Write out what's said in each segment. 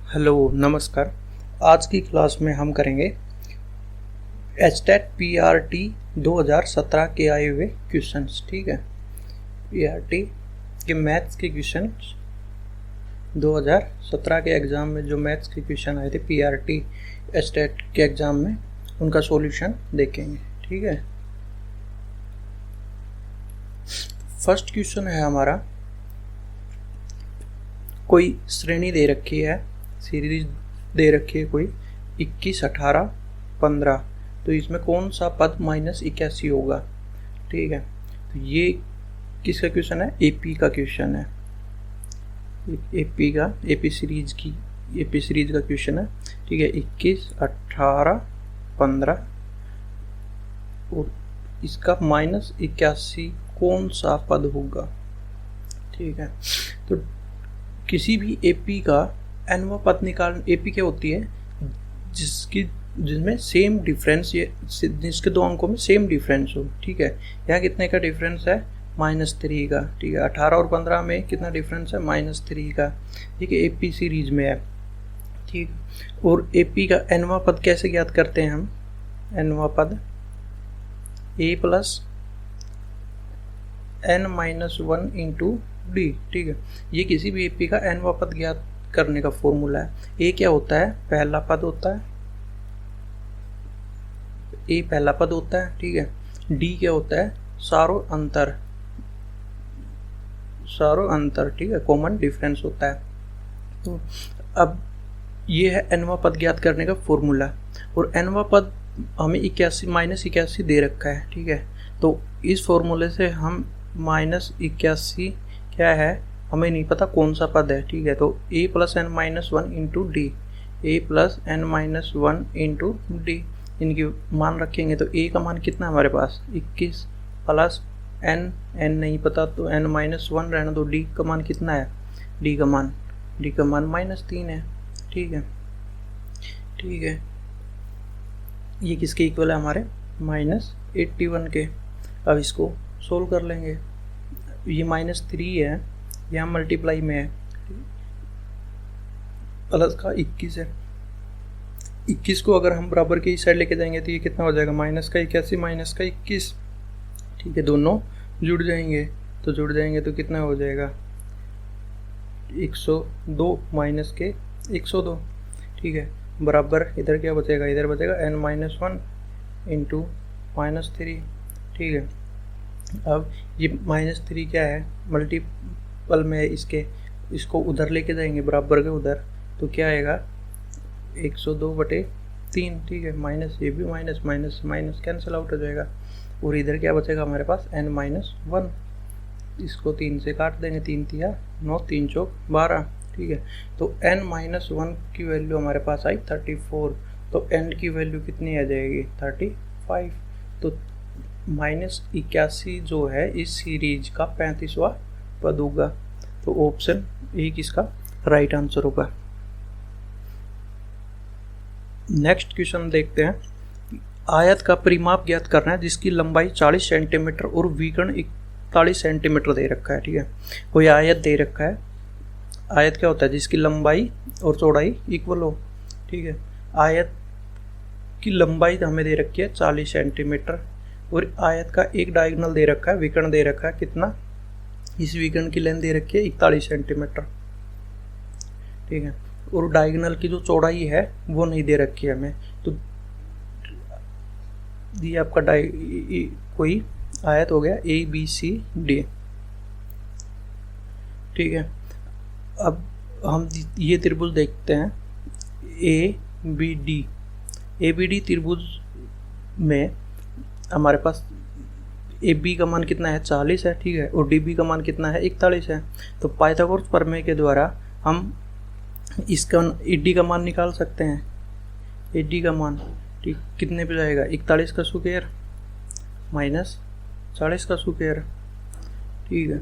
Hello नमस्कार। आज की क्लास में हम करेंगे एचटेट पीआरटी 2017 के आए हुए क्वेश्चंस। ठीक है, पीआरटी के मैथ्स के क्वेश्चंस 2017 के एग्ज़ाम में जो मैथ्स के क्वेश्चन आए थे पीआरटी एचटेट के एग्ज़ाम में, उनका सॉल्यूशन देखेंगे। ठीक है, फर्स्ट क्वेश्चन है हमारा, कोई श्रेणी दे रखी है, सीरीज दे रखी है कोई 21, 18, 15, तो इसमें कौन सा पद -81 होगा। ठीक है, तो ये किसका क्वेश्चन है? एपी का क्वेश्चन है। एपी सीरीज का क्वेश्चन है। ठीक है, 21, 18, 15 और इसका -81 कौन सा पद होगा। ठीक है, तो किसी भी एपी का एनवा पद निकाल, एपी क्या होती है जिसमें सेम डिफरेंस, ये जिसके दो अंकों में सेम डिफरेंस हो। ठीक है, यहाँ कितने का डिफरेंस है? -3 का। ठीक है, 18 और 15 में कितना डिफरेंस है? -3 का। ठीक है, एपी सीरीज में है। ठीक, और एपी का एनवा पद कैसे ज्ञात करते हैं हम? एनवा पद ए प्लस n-1 इंटू डी। ठीक है, ये किसी भी एपी का एनवा पद ज्ञात करने का फॉर्मूला है। ए क्या होता है? पहला पद होता है। ए पहला पद होता है। ठीक है, डी क्या होता है? सारो अंतर। ठीक है, कॉमन डिफरेंस होता है। तो अब ये है एनवा पद ज्ञात करने का फॉर्मूला, और एनवा पद हमें -81 दे रखा है। ठीक है, तो इस फॉर्मूले से हम -81 क्या है हमें नहीं पता कौन सा पद है। ठीक है, तो a plus n-1 into D, A plus n-1 into D, इनकी मान रखेंगे तो a का मान कितना हमारे पास? 21 प्लस n नहीं पता तो n-1 रहना, तो d का मान कितना है? d का मान -3 है। ठीक है, ये किसके इक्वल है? हमारे -81 के। अब इसको सोल्व कर लेंगे। ये -3 है, यहाँ मल्टीप्लाई में है, प्लस का 21 है। 21 को अगर हम बराबर की साइड लेके जाएंगे तो ये कितना हो जाएगा? -81 -21। ठीक है, दोनों जुड़ जाएंगे तो कितना हो जाएगा? 102 माइनस के 102। ठीक है, बराबर इधर क्या बचेगा? इधर बचेगा n-1 इंटू -3। ठीक है, अब ये -3 क्या है? मल्टीपल में है इसको उधर लेके जाएंगे बराबर के उधर, तो क्या आएगा? 102/3। ठीक है, माइनस, ये भी माइनस कैंसिल आउट हो जाएगा, और इधर क्या बचेगा हमारे पास? n-1। इसको 3 से काट देंगे, 3 तिया 9, 3 चौक 12। ठीक है, तो n-1 की वैल्यू हमारे पास आई 34, तो n की वैल्यू कितनी आ जाएगी? 35। तो -81 जो है इस सीरीज का 35वां पद होगा, तो ऑप्शन ए किसका राइट आंसर होगा। नेक्स्ट क्वेश्चन देखते हैं। आयत का परिमाप ज्ञात करना है जिसकी लंबाई 40 सेंटीमीटर और विकर्ण 41 सेंटीमीटर दे रखा है। ठीक है, कोई आयत दे रखा है। आयत क्या होता है? जिसकी लंबाई और चौड़ाई इक्वल हो। ठीक है, आयत की लंबाई हमें दे रखी है 40 सेंटीमीटर, और आयत का एक डायगोनल दे रखा है, विकर्ण दे रखा है कितना? इस विकर्ण की लेंथ दे रखी है 41 सेंटीमीटर। ठीक है, और डायगोनल की जो चौड़ाई है वो नहीं दे रखी है हमें, तो ये आपका कोई आयत हो गया ABCD। ठीक है, अब हम ये त्रिभुज देखते हैं ABD त्रिभुज में हमारे पास AB का मान कितना है? 40 है। ठीक है, और DB का मान कितना है? 41 है। तो पाइथागोरस प्रमेय के द्वारा हम इसका AD का मान निकाल सकते हैं। AD का मान ठीक कितने पे जाएगा? 41 का स्क्वायर माइनस 40 का स्क्वायर। ठीक है,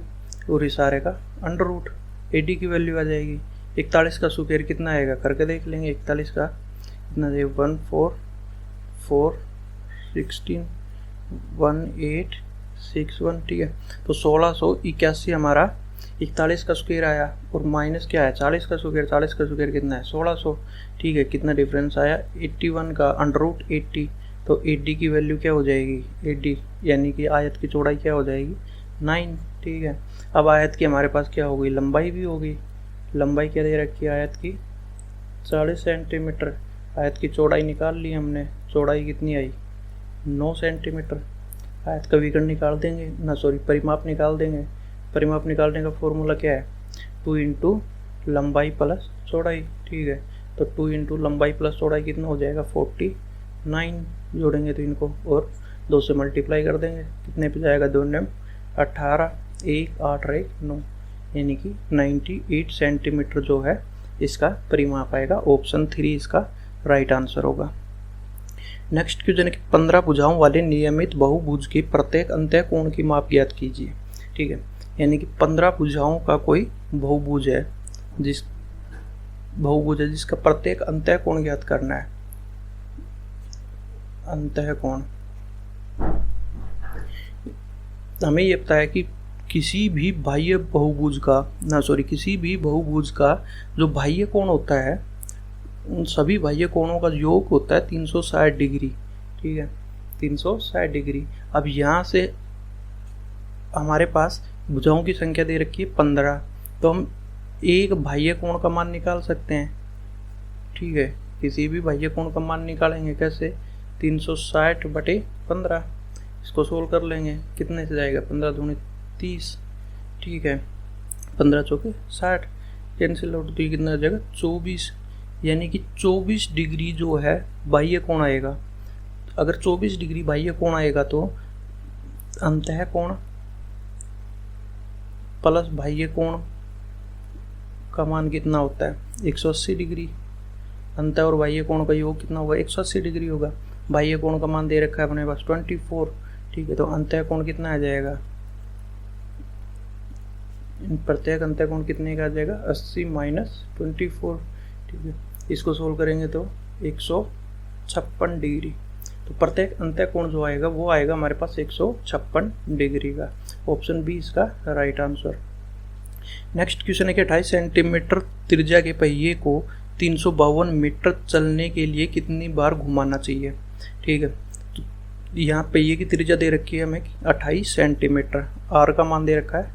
और इस सारे का अंडर रूट। AD की वैल्यू आ जाएगी 41 का स्क्वायर कितना आएगा करके देख लेंगे। 41 का कितना देगा? 1461। ठीक है, तो 1681 हमारा 41 का स्क्वायर आया और माइनस क्या है 40 का स्क्वायर, 40 का स्क्वायर कितना है 1600, ठीक है। कितना डिफरेंस आया 81 का √80, तो 80 की वैल्यू क्या हो जाएगी 80, यानी कि आयत की चौड़ाई क्या हो जाएगी 9, ठीक है। अब आयत की हमारे पास क्या हो गई लंबाई भी होगी, लंबाई क्या दे रखी है आयत की 40 सेंटीमीटर, आयत की चौड़ाई निकाल ली हमने, चौड़ाई कितनी आई 9 सेंटीमीटर। आयत का विकर्ण निकाल देंगे ना, सॉरी परिमाप निकाल देंगे। परिमाप निकालने का फॉर्मूला क्या है 2 इंटू लंबाई प्लस चौड़ाई, ठीक है। तो 2 इंटू लंबाई प्लस चौड़ाई कितना हो जाएगा 49, जोड़ेंगे तो इनको और 2 से मल्टीप्लाई कर देंगे, कितने पे जाएगा 2 9 18, 1 8 और 1 9, यानी कि 98 सेंटीमीटर जो है इसका परिमाप आएगा। ऑप्शन 3 इसका राइट आंसर होगा। नेक्स्ट क्वेश्चन है कि 15 भुजाओं वाले नियमित बहुभुज के प्रत्येक अंतःकोण की माप ज्ञात कीजिए, ठीक है। यानी कि 15 भुजाओं का कोई बहुभुज है, जिसका प्रत्येक अंतःकोण ज्ञात करना है। अंतःकोण हमें ये पता है कि किसी भी बहुभुज का जो बाह्य कोण होता है उन सभी बाह्य कोणों का योग होता है 360 डिग्री, ठीक है 360 डिग्री। अब यहाँ से हमारे पास भुजाओं की संख्या दे रखी है 15, तो हम एक बाह्य कोण का मान निकाल सकते हैं, ठीक है। किसी भी बाह्य कोण का मान निकालेंगे कैसे 360/15, इसको सोल्व कर लेंगे, कितने से जाएगा 15 दूनी 30, ठीक है 15 चौके 60, कैंसिल आउट, तो कितना जाएगा 24, यानी कि 24 डिग्री जो है बाह्य कोण आएगा। अगर 24 डिग्री बाह्य कोण आएगा तो अंतःकोण प्लस बाह्य कोण का मान कितना होता है 180 डिग्री। अंतः और बाह्य कोण का योग कितना होगा 180 डिग्री होगा। बाह्य कोण का मान दे रखा है अपने पास 24, ठीक है। तो अंतःकोण कितना आ जाएगा, प्रत्येक अंतःकोण कितने का आ जाएगा 80 - 24, ठीक है। इसको सोल्व करेंगे तो 156 डिग्री। तो प्रत्येक अंतःकोण जो आएगा वो आएगा हमारे पास 156 डिग्री का। ऑप्शन बी इसका राइट आंसर। नेक्स्ट क्वेश्चन है कि 28 सेंटीमीटर त्रिज्या के पहिए को 352 मीटर चलने के लिए कितनी बार घुमाना चाहिए, ठीक है। तो यहाँ पहिए की त्रिज्या दे रखी है हमें 28 सेंटीमीटर, आर का मान दे रखा है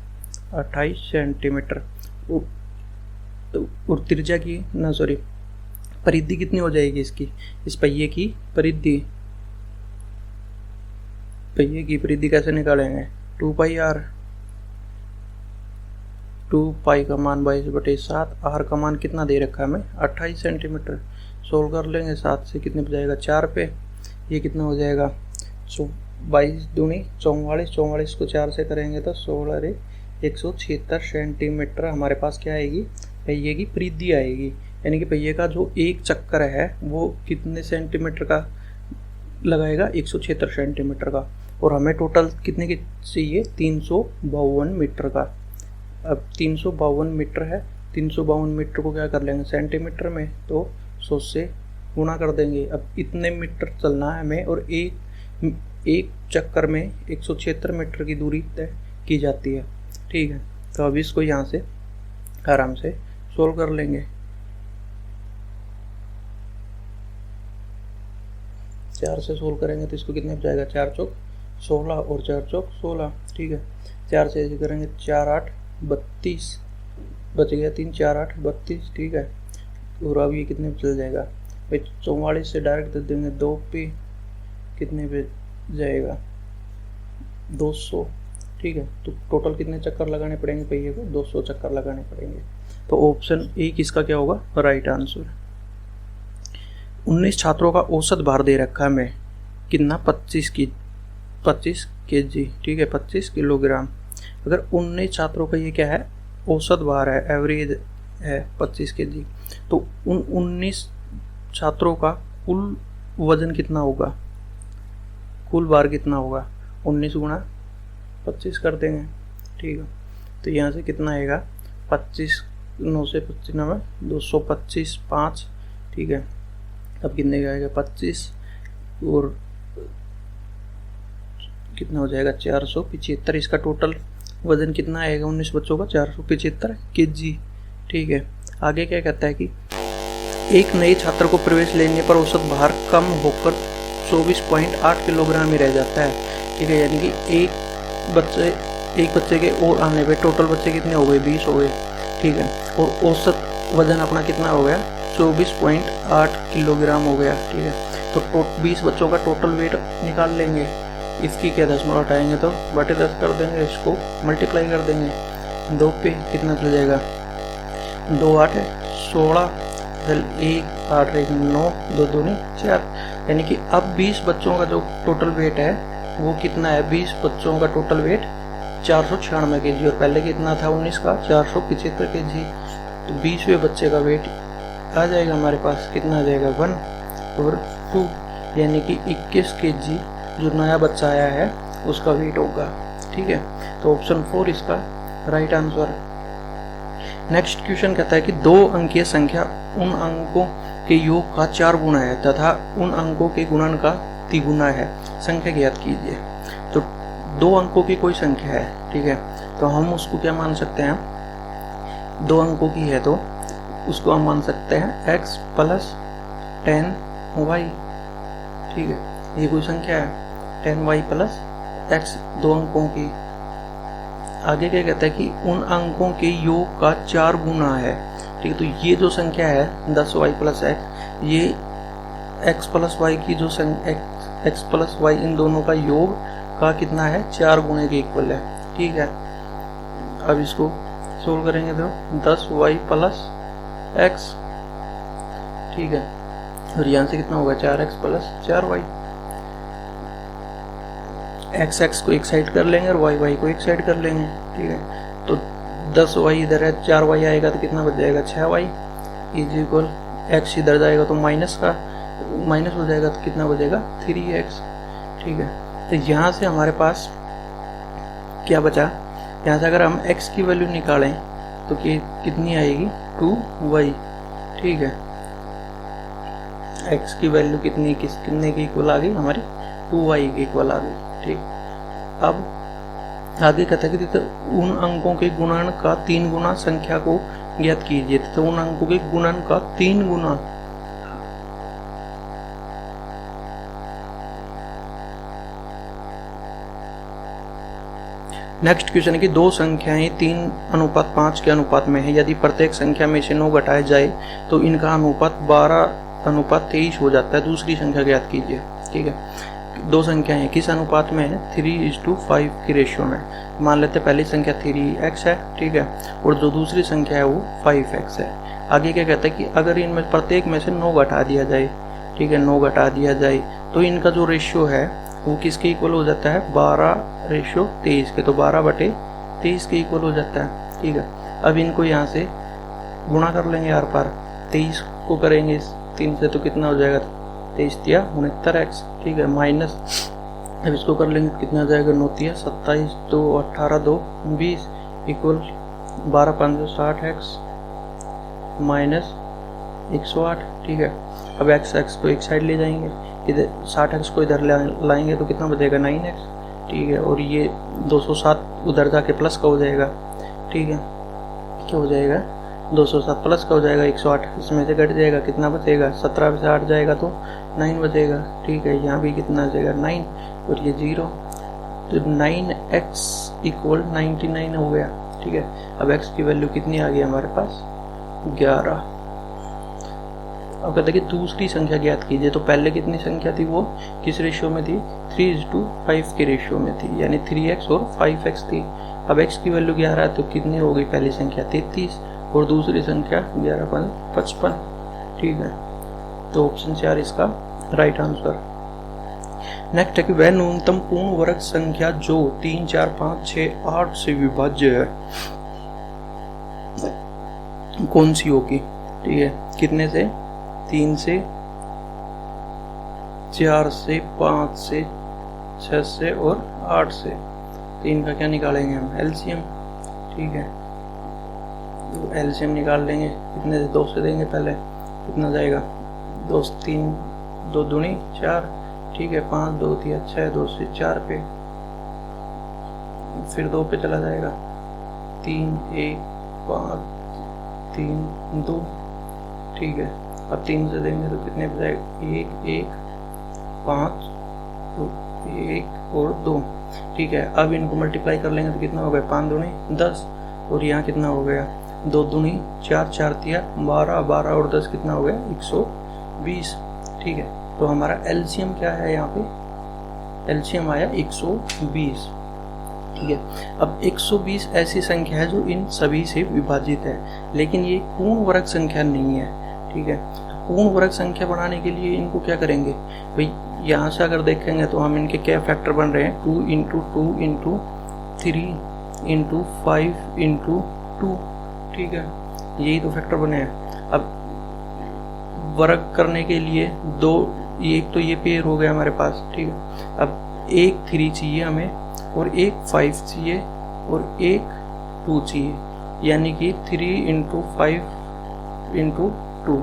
28 सेंटीमीटर, और त्रिज्या की परिधि कितनी हो जाएगी इसकी, इस पहिए की परिधि कैसे निकालेंगे 2πr, 2π का मान 22/7, आर का मान कितना दे रखा है हमें 28 सेंटीमीटर। सोल्व कर लेंगे 7 से कितने पे जाएगा 4 पे, ये कितना हो जाएगा 22 दूनी 44, 44 को 4 से करेंगे तो 16 176 सेंटीमीटर हमारे पास क्या आएगी पहिए की परिधि आएगी। यानी कि पहिए का जो एक चक्कर है वो कितने सेंटीमीटर का लगाएगा 176 सेंटीमीटर का, और हमें टोटल कितने की चाहिए 352 मीटर का। अब 352 मीटर है, 352 मीटर को क्या कर लेंगे सेंटीमीटर में, तो 100 से गुणा कर देंगे। अब इतने मीटर चलना है हमें, और एक चक्कर में 176 मीटर की दूरी तय की जाती है, ठीक है। तो अब इसको यहाँ से आराम से सोल्व कर लेंगे। 4 से सोल्व करेंगे तो इसको कितने जाएगा 4 चौक 16 और 4 चौक 16, ठीक है। 4 से ऐसे करेंगे 4 8 32, बच गया 3 4 8 32, ठीक है। और अब ये कितने पे चल जाएगा भाई 44 से डायरेक्ट दे देंगे 2 पे, कितने पे जाएगा 200, ठीक है। तो टोटल कितने चक्कर लगाने पड़ेंगे पहिए को 200 चक्कर लगाने पड़ेंगे। तो ऑप्शन ए किसका क्या होगा राइट आंसर। 19 छात्रों का औसत भार दे रखा है हमें कितना 25 kg, ठीक है 25 किलोग्राम। अगर 19 छात्रों का ये क्या है औसत भार है, एवरेज है 25 kg, तो उन 19 छात्रों का कुल वजन कितना होगा, कुल भार कितना होगा 19 × 25 कर देंगे, ठीक है। तो यहाँ से कितना आएगा 25 9 से 25 में 225 5, ठीक है। अब कितने का आएगा 25 और कितना हो जाएगा 475, इसका टोटल वजन कितना आएगा 19 बच्चों का 475 kg। ठीक है, आगे क्या कहता है कि एक नए छात्र को प्रवेश लेने पर औसत भार कम होकर 24.8 किलोग्राम ही रह जाता है। ठीक है, यानी कि एक बच्चे के और आने पे टोटल बच्चे कितने हो गए 20 हो गए। ठीक है, और औसत वजन अपना कितना हो गया 24.8 किलोग्राम हो गया। ठीक है, तो 20 बच्चों का टोटल वेट निकाल लेंगे। इसकी क्या दशमलव हटाएंगे तो बटे 10 कर देंगे, इसको मल्टीप्लाई कर देंगे 2 पे, कितना चल जाएगा 2 8 16 1 8 1 9 2 2 4। यानी कि अब 20 बच्चों का जो टोटल वेट है वो कितना है, 20 बच्चों का टोटल वेट 496 kg और पहले कितना था 19 का 475 kg। तो 20वें बच्चे का वेट आ जाएगा हमारे पास, कितना आ जाएगा 1 और 2, यानी कि 21 kg जो नया बच्चा आया है उसका वेट होगा। ठीक है, तो ऑप्शन 4 इसका राइट आंसर। नेक्स्ट क्वेश्चन कहता है कि 2 अंकीय संख्या उन अंकों के योग का 4 गुना है तथा उन अंकों के गुणन का 3 गुना है, संख्या ज्ञात कीजिए। तो 2 अंकों की कोई संख्या है, ठीक है, तो हम उसको क्या मान सकते हैं, 2 अंकों की है तो उसको हम मान सकते हैं x प्लस 10y। ठीक है, ये कोई संख्या है 10y प्लस x, 2 अंकों की। आगे क्या कहता है कि उन अंकों के योग का 4 गुना है। ठीक है, तो ये जो संख्या है 10y प्लस x, ये x प्लस y की जो x प्लस y इन दोनों का योग का कितना है 4 गुने के इक्वल है। ठीक है, अब इसको सोल्व करेंगे तो 10y प्लस x। ठीक है, और यहाँ से कितना होगा 4x प्लस 4y। x को एक साइड कर लेंगे और y को एक साइड कर लेंगे। ठीक है, तो 10y इधर है, 4y आएगा तो कितना बच जाएगा 6y इज इक्वल, x इधर जाएगा तो माइनस हो जाएगा तो कितना बचेगा 3x। ठीक है, तो यहाँ से हमारे पास क्या बचा, यहाँ से अगर हम x की वैल्यू निकालें तो कितनी आएगी 2y। ठीक है, x की वैल्यू कितने के इक्वल आ गई हमारी 2y के इक्वल आ गई। ठीक, अब आगे कहता है कि तो उन अंकों के गुणन का 3 गुना संख्या को ज्ञात कीजिए। तो उन अंकों के गुणन का 3 गुना, नेक्स्ट क्वेश्चन है कि 2 संख्याएं 3:5 के अनुपात में है। यदि प्रत्येक संख्या में से 9 घटाया जाए तो इनका अनुपात 12:23 हो जाता है। दूसरी संख्या ज्ञात कीजिए। ठीक है, 2 संख्याएं किस अनुपात में है 3:5 की रेशियो में। मान लेते पहली संख्या 3x है। ठीक है, और जो दूसरी संख्या है वो 5x है। आगे क्या कहता है कि अगर इनमें प्रत्येक में से 9 घटा दिया जाए, ठीक है 9 घटा दिया जाए तो इनका जो रेशियो है वो किसके इक्वल हो जाता है 12:23 के, तो 12/23 के इक्वल हो जाता है। ठीक है, अब इनको यहाँ से गुणा कर लेंगे आर पार, 23 को करेंगे 3 से तो कितना हो जाएगा 23×69x। ठीक है, माइनस, अब इसको कर लेंगे कितना जाएगा 9×27 2 18 2 20 इक्वल 12×5 60x माइनस 108। ठीक है, अब x को एक साइड ले जाएंगे, इधर 60x को इधर लाएंगे तो कितना बचेगा 9x। ठीक है, और ये 207 उधर जाके प्लस का हो जाएगा। ठीक है, क्या हो जाएगा 207 प्लस का हो जाएगा 108, इसमें से घट जाएगा कितना बचेगा 17 में से 8 जाएगा तो 9 बचेगा। ठीक है, यहाँ भी कितना आ जाएगा 9 और ये 0, तो 9x इक्वल 99 हो गया। ठीक है, अब x की वैल्यू कितनी आ गई हमारे पास 11। अब कहते हैं कि दूसरी संख्या ज्ञात कीजिए। तो पहले कितनी संख्या थी, वो किस रेशियो में थी 3:5 के रेशियो में थी, यानी 3x और 5x थी। अब x की वैल्यू 11 है तो कितनी हो गई, पहली संख्या 33 और दूसरी संख्या 11×55। ठीक है, तो ऑप्शन 4 इसका राइट आंसर। नेक्स्ट है कि वह न्यूनतम पूर्ण वर्ग संख्या जो 3 4 5 6 8 से विभाज्य है कौन सी होगी। ठीक है, कितने से 3 से 4 से 5 से 6 से और 8 से। 3 का क्या निकालेंगे हम एलसीएम। ठीक है, तो एलसीएम निकाल लेंगे, कितने से 2 से देंगे पहले, कितना जाएगा 2 3 2 दूनी 4। ठीक है, 5 2 3 6 2 से 4 पे फिर 2 पे चला जाएगा, 3 1 5 3 2, ठीक है। अब 3 से देंगे तो कितने पे जाएगा, 1 1 5 तो 1 और 2, ठीक है। अब इनको मल्टीप्लाई कर लेंगे तो कितना हो गया, 5 दूनी 10, और यहाँ कितना हो गया, 2 दूनी 4 4 तिया 12, 12 और 10 कितना हो गया, 120, ठीक है। तो हमारा एलसीएम क्या है, यहाँ पे एलसीएम आया 120, ठीक है। अब 120 ऐसी संख्या है जो इन सभी से विभाजित है, लेकिन ये पूर्ण वर्ग संख्या नहीं है, ठीक है। पूर्ण वर्ग संख्या बनाने के लिए इनको क्या करेंगे भाई, यहाँ से अगर देखेंगे तो हम इनके क्या फैक्टर बन रहे हैं, 2 × 2 × 3 × 5 × 2, ठीक है, यही तो फैक्टर बने हैं। अब वर्ग करने के लिए दो, एक तो ये पेयर हो गया हमारे पास, ठीक है। अब एक 3 चाहिए हमें, और एक 5 चाहिए, और एक 2 चाहिए, यानी कि 3 × 5 × 2,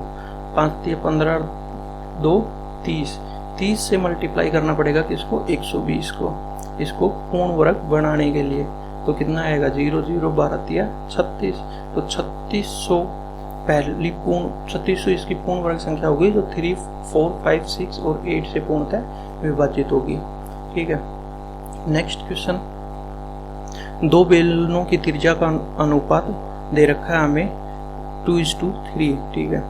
5 × 15 2 30, 30 से मल्टीप्लाई करना पड़ेगा किसको, 120 को, इसको पूर्ण वर्ग बनाने के लिए। तो कितना आएगा, 0 0 12 तिया 36, तो 3600 पहली पूर्ण 3600 इसकी पूर्ण वर्ग संख्या होगी, जो 3 4 5 6 और 8 से पूर्णतः विभाजित होगी, ठीक है। नेक्स्ट क्वेश्चन, 2 बेलनों की त्रिज्या का अनुपात दे रखा है हमें 2:3, ठीक है।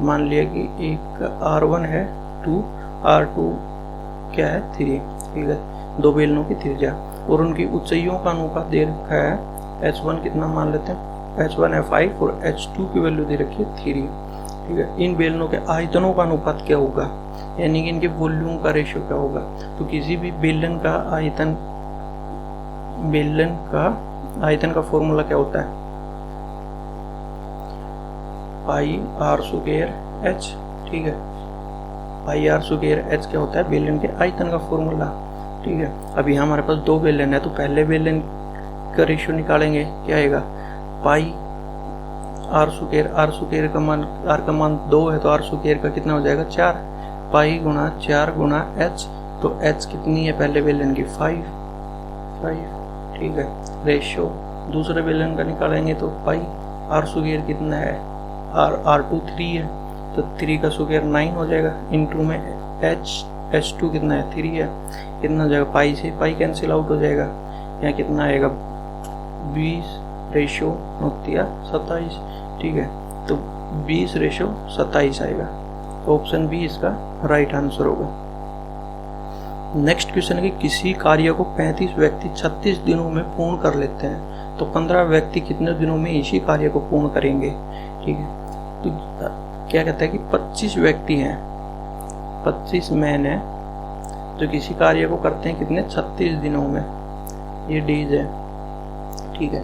मान लिया कि एक R1 है 2, R2 क्या है 3, ठीक है। 2 बेलनों की त्रिज्या और उनकी ऊंचाइयों का अनुपात दे रखा है, H1 कितना मान लेते हैं, H1 है 5 और H2 की वैल्यू दे रखी है 3, ठीक है। इन बेलनों के आयतनों का अनुपात क्या होगा, यानी कि इनके वॉल्यूम का रेशियो क्या होगा। तो किसी भी बेलन का आयतन का फॉर्मूला क्या होता है, पाई आर स्क्वायर H, ठीक है। पाई आर स्क्वायर H क्या होता है, बेलन के आयतन का फॉर्मूला, ठीक है। अब यहाँ हमारे पास 2 बेलन है, तो पहले बेलन का रेशियो निकालेंगे, क्या आएगा, पाई आर स्क्वायर का मान, आर का मान 2 है, तो आर स्क्वायर का कितना हो जाएगा 4, पाई गुणा 4 गुणा H, तो H कितनी है पहले बेलन की 5, ठीक है। रेशियो दूसरे बेलन का निकालेंगे तो पाई आर स्क्वायर कितना है, R2 3 है, तो 3 का स्क्वायर 9 हो जाएगा, इंटू में H2 कितना है 3 है, कितना हो जाएगा, पाई से पाई कैंसिल आउट हो जाएगा, यहाँ कितना आएगा 20 रेशियो 27, ठीक है। तो 20 रेशियो 27 आएगा, तो ऑप्शन बी इसका राइट आंसर होगा। नेक्स्ट क्वेश्चन है कि किसी कार्य को 35 व्यक्ति 36 दिनों में पूर्ण कर लेते हैं, तो 15 व्यक्ति कितने दिनों में इसी कार्य को पूर्ण करेंगे, ठीक है। तो क्या कहता है कि 25 व्यक्ति हैं, 25 मैन है जो किसी कार्य को करते हैं कितने 36 दिनों में, ये डेज है, ठीक है।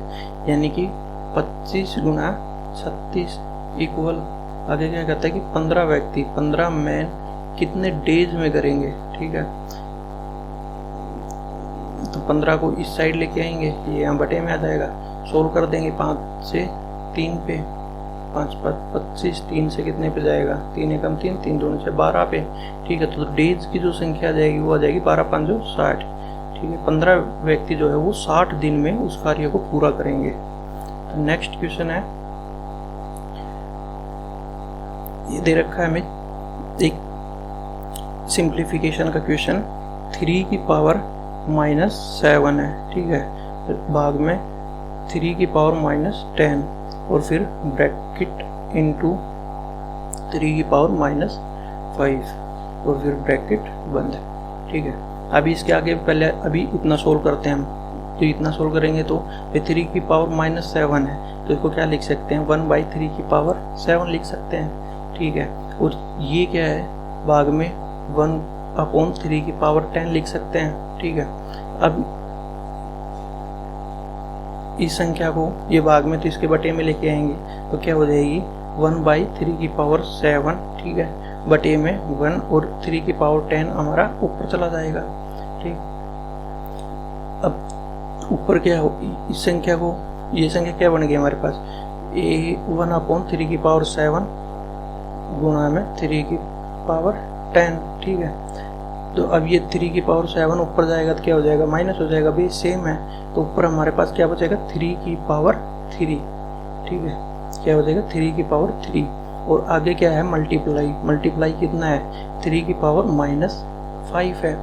यानी कि 25 गुणा 36 इक्वल, आगे क्या कहता है कि 15 व्यक्ति 15 मैन कितने डेज में करेंगे, ठीक है। तो 15 को इस साइड लेके आएंगे, ये यहाँ बटे में आ जाएगा, सोल्व कर देंगे 5 से 3 पे, 5 5 25, 3 से कितने पे जाएगा, 3 एकम 3, 3 दूनी से 12 पे, ठीक है। तो डेज की जो संख्या आ जाएगी वो आ जाएगी 12 5 60, ठीक है। 15 व्यक्ति जो है वो 60 दिन में उस कार्य को पूरा करेंगे। तो नेक्स्ट क्वेश्चन है, ये दे रखा है हमें एक सिंप्लीफिकेशन का क्वेश्चन, 3 की पावर -7 है, ठीक है। भाग में 3 की पावर -10 और फिर ब्रैकेट इनटू 3 की पावर -5 और फिर ब्रैकेट बंद, ठीक है। अभी इसके आगे पहले अभी इतना सोल्व करते हैं हम, तो इतना सोल्व करेंगे तो 3 की पावर -7 है, तो इसको क्या लिख सकते हैं, 1/3 की पावर 7 लिख सकते हैं, ठीक है। और ये क्या है, भाग में 1/3 की पावर 10 लिख सकते हैं, ठीक है। अब इस संख्या को ये भाग में तो इसके बटे में लेके आएंगे, तो क्या हो जाएगी 1/3 की पावर 7, ठीक है, बटे में 1 और 3 की पावर 10 हमारा ऊपर चला जाएगा, ठीक। अब ऊपर क्या हो, इस संख्या को, ये संख्या क्या बन गई हमारे पास, 1/3 की पावर 7 गुणा में 3 की पावर 10, ठीक है। तो अब ये 3 की पावर 7 ऊपर जाएगा तो क्या हो जाएगा, माइनस हो जाएगा, बेस सेम है, तो ऊपर हमारे पास क्या बचेगा, 3 की पावर 3, ठीक है, क्या हो जाएगा 3 की पावर 3। और आगे क्या है, मल्टीप्लाई, मल्टीप्लाई कितना है, 3 की पावर -5 है,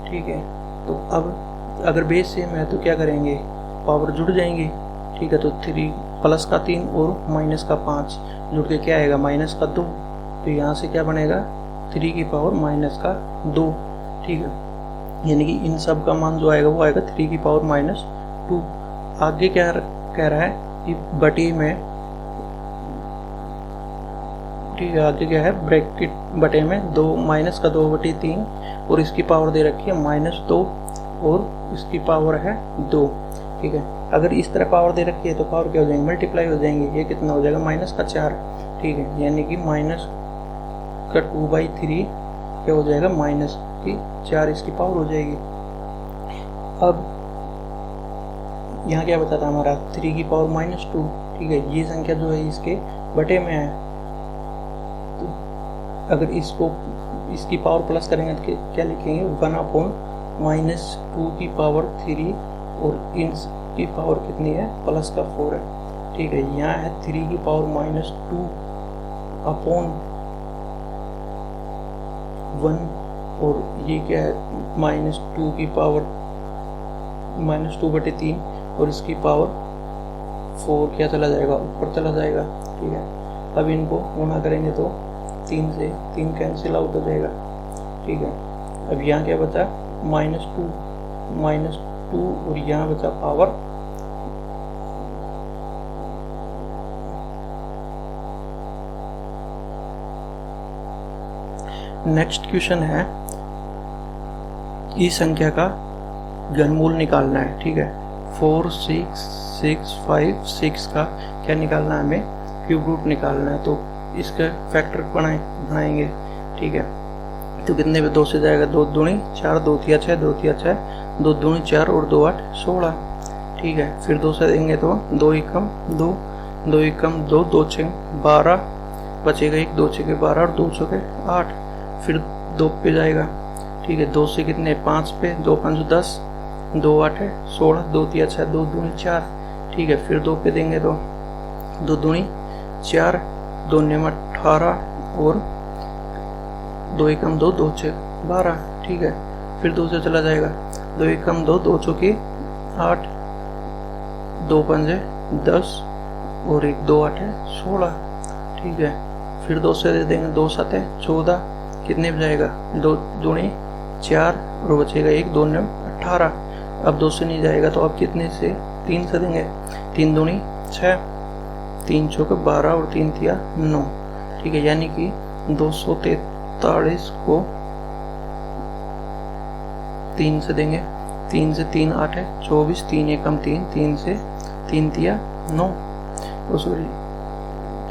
ठीक है। तो अब अगर बेस सेम है तो क्या करेंगे, पावर जुड़ जाएंगी, ठीक है। तो 3 प्लस का 3 और माइनस का 5 जुड़ के क्या आएगा, माइनस का 2। तो यहाँ से क्या बनेगा, 3 की पावर माइनस का 2, ठीक है। यानी कि इन सब का मान जो आएगा वो आएगा 3 की पावर -2। आगे क्या कह रहा है कि बटे में, ठीक है, आगे क्या है, ब्रैकेट बटे में 2 माइनस का 2/3 और इसकी पावर दे रखी है -2 और इसकी पावर है 2, ठीक है। अगर इस तरह पावर दे रखी है तो पावर क्या हो जाएंगे, मल्टीप्लाई हो जाएंगे, ये कितना हो जाएगा, -4, ठीक है। यानी कि -2/3 क्या हो जाएगा, -4 इसकी पावर हो जाएगी। अब यहाँ क्या बता था हमारा, 3 की पावर -2, ठीक है। ये संख्या जो है इसके बटे में है, तो अगर इसकी पावर प्लस करेंगे तो क्या लिखेंगे, 1/-2 की पावर 3 और इनकी पावर कितनी है, प्लस का 4 है, ठीक है। यहाँ है 3 की पावर -2/1 और ये क्या है, -2 की पावर -2/3 और इसकी पावर 4 क्या चला जाएगा, ऊपर चला जाएगा, ठीक है। अब इनको गुणा करेंगे तो 3 से 3 कैंसिल आउट हो जाएगा, ठीक है। अब यहाँ क्या बचा, -2 और यहाँ बचा पावर नेक्स्ट क्वेश्चन है, इस संख्या का घनमूल निकालना है, ठीक है। 4 6 6 5 6 का क्या निकालना है, हमें क्यूब रूट निकालना है, तो इसका फैक्टर बनाएंगे, ठीक है। तो कितने पे 2 से जाएगा, 2 दूनी 4, 2 तिया 6, 2 तिया 6, 2 दूनी 4 और 2 8 16, ठीक है। फिर 2 से देंगे तो 2 एकम 2, 2 एकम 2, 2 6 12, बचेगा 1, 2 6 12 और 2 6 8। फिर 2 पे जाएगा, ठीक है। 2 से कितने 5 पे, 2 5 10, 2 8 16, 2 तिया 6, 2 दूनी 4, ठीक है। फिर 2 पे देंगे तो 2 दूनी 4, 2 9 18 और 2 एकम 2, 2 6 12, ठीक है। फिर 2 से चला जाएगा, 2 एकम 2, 2 चौके 8, 2 पंजे 10 और 1 2 8 16, ठीक है। फिर 2 से दे देंगे, 2 7 14, कितने पे जाएगा, 2 दूनी 4 और बचेगा 1, 2 9 18। अब 2 से नहीं जाएगा तो अब कितने से, 3 से देंगे, 3 दूनी 6, 3 चौके 12 और 3 तिया 9, ठीक है। यानी कि 243 को 3 से देंगे, 3 से 3 8 24, 3 एकम 3, 3 से 3 तिया 9, सॉरी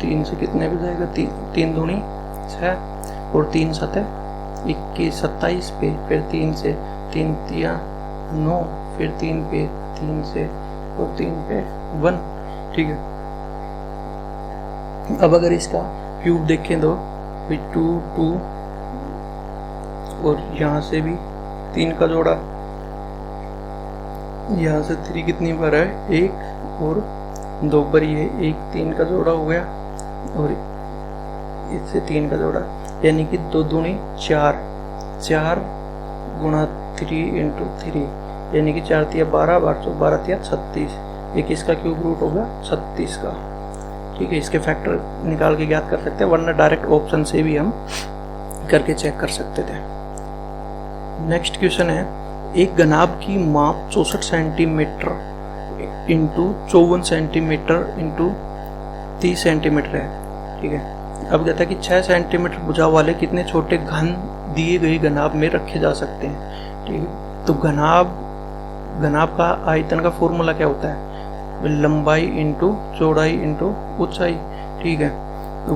3 से कितने पे जाएगा, 3 दूनी 6 और 3 7 21 27 पे, फिर 3 से 3 तिया 9, फिर 3 पे 3 से और 3 पे 1, ठीक है। अब अगर इसका क्यूब देखें तो 2 2 और यहाँ से भी 3 का जोड़ा, यहाँ से 3 कितनी बार है, 1 और 2 बार, ये 1 3 का जोड़ा हो गया और इससे 3 का जोड़ा, यानी कि 2 दूनी 4, 4 गुणा 3 इंटू 3, यानी कि 4 तिया 12, 12 तिया 36, एक इसका क्यूब रूट होगा 36 का, ठीक है। इसके फैक्टर निकाल के ज्ञात कर सकते हैं, वरना डायरेक्ट ऑप्शन से भी हम करके चेक कर सकते थे। नेक्स्ट क्वेश्चन है, एक घनाभ की माप 64 centimetre into 54 centimetre into 30 centimetre है, ठीक है। अब कहता है कि 6 सेंटीमीटर भुजा वाले कितने छोटे घन दिए गए घनाभ में रखे जा सकते हैं, ठीक है। तो घनाभ का आयतन का फॉर्मूला क्या होता है, लंबाई इंटू चौड़ाई इंटू ऊंचाई, ठीक है। तो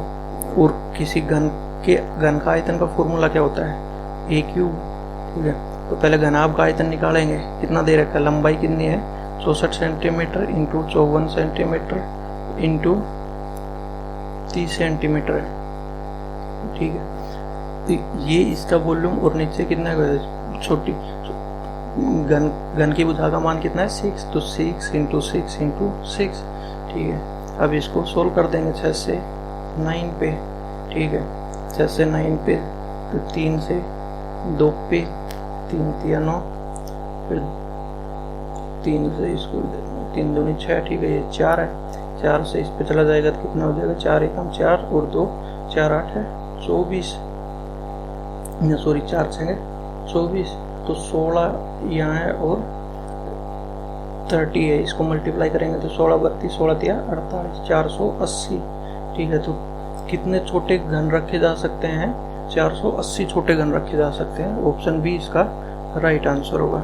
और किसी घन का आयतन का फॉर्मूला क्या होता है, a क्यूब, ठीक है। तो पहले घनाभ का आयतन निकालेंगे, कितना दे रखा है, लंबाई कितनी है 64 centimetre into 54 centimetre into 30 centimetre है, ठीक है। ये इसका वॉल्यूम और नीचे कितना है, छोटी गन की भुजा का मान कितना है 6, तो 6 इंटू 6 इंटू 6, ठीक है। अब इसको सोल्व कर देंगे 6 से 9 पे, ठीक है। 6 से 9 पे, तो 3 से 2 पे, 3 3 9, फिर 3 से इसको 3 दूनी 6, ठीक है। ये 4 है, 4 से इस पे चला जाएगा तो कितना हो जाएगा, 4 एकम 4 और 2 4 8 है 24, सॉरी 4 6 24, तो 16 यहाँ है और 30 है। इसको मल्टीप्लाई करेंगे तो 16 32 16 3 48 480, ठीक है। तो कितने छोटे घन रखे जा सकते हैं, 480 छोटे घन रखे जा सकते हैं। ऑप्शन बी इसका राइट आंसर होगा।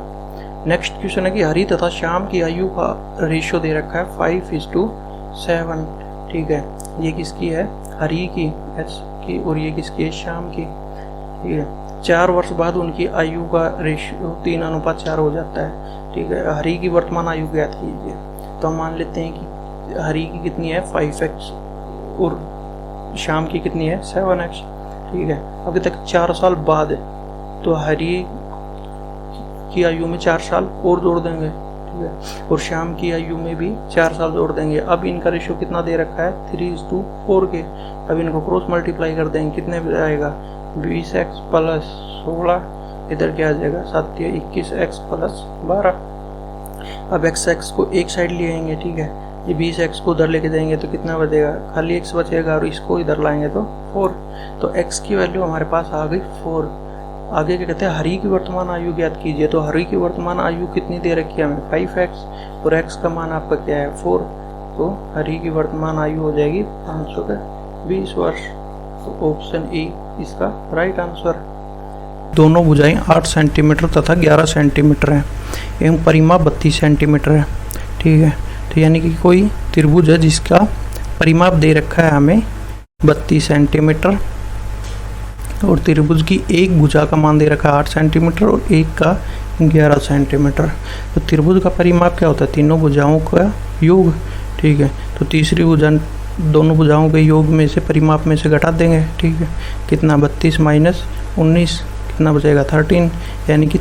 नेक्स्ट क्वेश्चन है कि हरी तथा श्याम की आयु का रेशियो दे रखा है 5:7, ठीक है। ये किसकी है, हरी की एच की, और ये किसकी है, श्याम की, ठीक है। 4 वर्ष बाद उनकी आयु का रेशियो 3:4 हो जाता है, ठीक है। हरी की वर्तमान आयु ज्ञात कीजिए, तो हम मान लेते हैं कि हरी की कितनी है 5x और श्याम की कितनी है 7x, ठीक है। अभी तक 4 साल बाद है, तो हरी की आयु में 4 साल और जोड़ देंगे, ठीक है, और श्याम की आयु में भी 4 साल जोड़ देंगे। अब इनका रेशियो कितना दे रखा है 3:4 के। अब इनको क्रॉस मल्टीप्लाई कर देंगे, कितने आएगा 20x प्लस 16, इधर क्या आ जाएगा 7 या 21x प्लस 12। अब x को एक साइड ले आएंगे, ठीक है। ये 20x को उधर लेके जाएंगे तो कितना बचेगा, खाली x बचेगा, और इसको इधर लाएंगे तो 4। तो x की वैल्यू हमारे पास आ गई 4। आगे क्या कहते हैं, हरी की वर्तमान आयु ज्ञात कीजिए। तो हरी की वर्तमान आयु कितनी दे रखी है हमें 5x, और x का मान आपका क्या है 4। तो हरी की वर्तमान आयु हो जाएगी 520 वर्ष। तो ऑप्शन ए इसका राइट आंसर। दोनों भुजाएं 8 सेंटीमीटर तथा 11 सेंटीमीटर हैं एवं परिमाप 32 सेंटीमीटर है, ठीक है। तो यानी कि कोई त्रिभुज है जिसका परिमाप दे रखा है हमें 32 सेंटीमीटर, और त्रिभुज की एक भुजा का मान दे रखा है 8 सेंटीमीटर और एक का 11 सेंटीमीटर। तो त्रिभुज का परिमाप क्या होता है, तीनों भुजाओं का योग, ठीक है। तो तीसरी भुजा दोनों भुजाओं के योग में से परिमाप में से घटा देंगे, ठीक है। कितना 32 माइनस 19 कितना बचेगा 13, यानी कि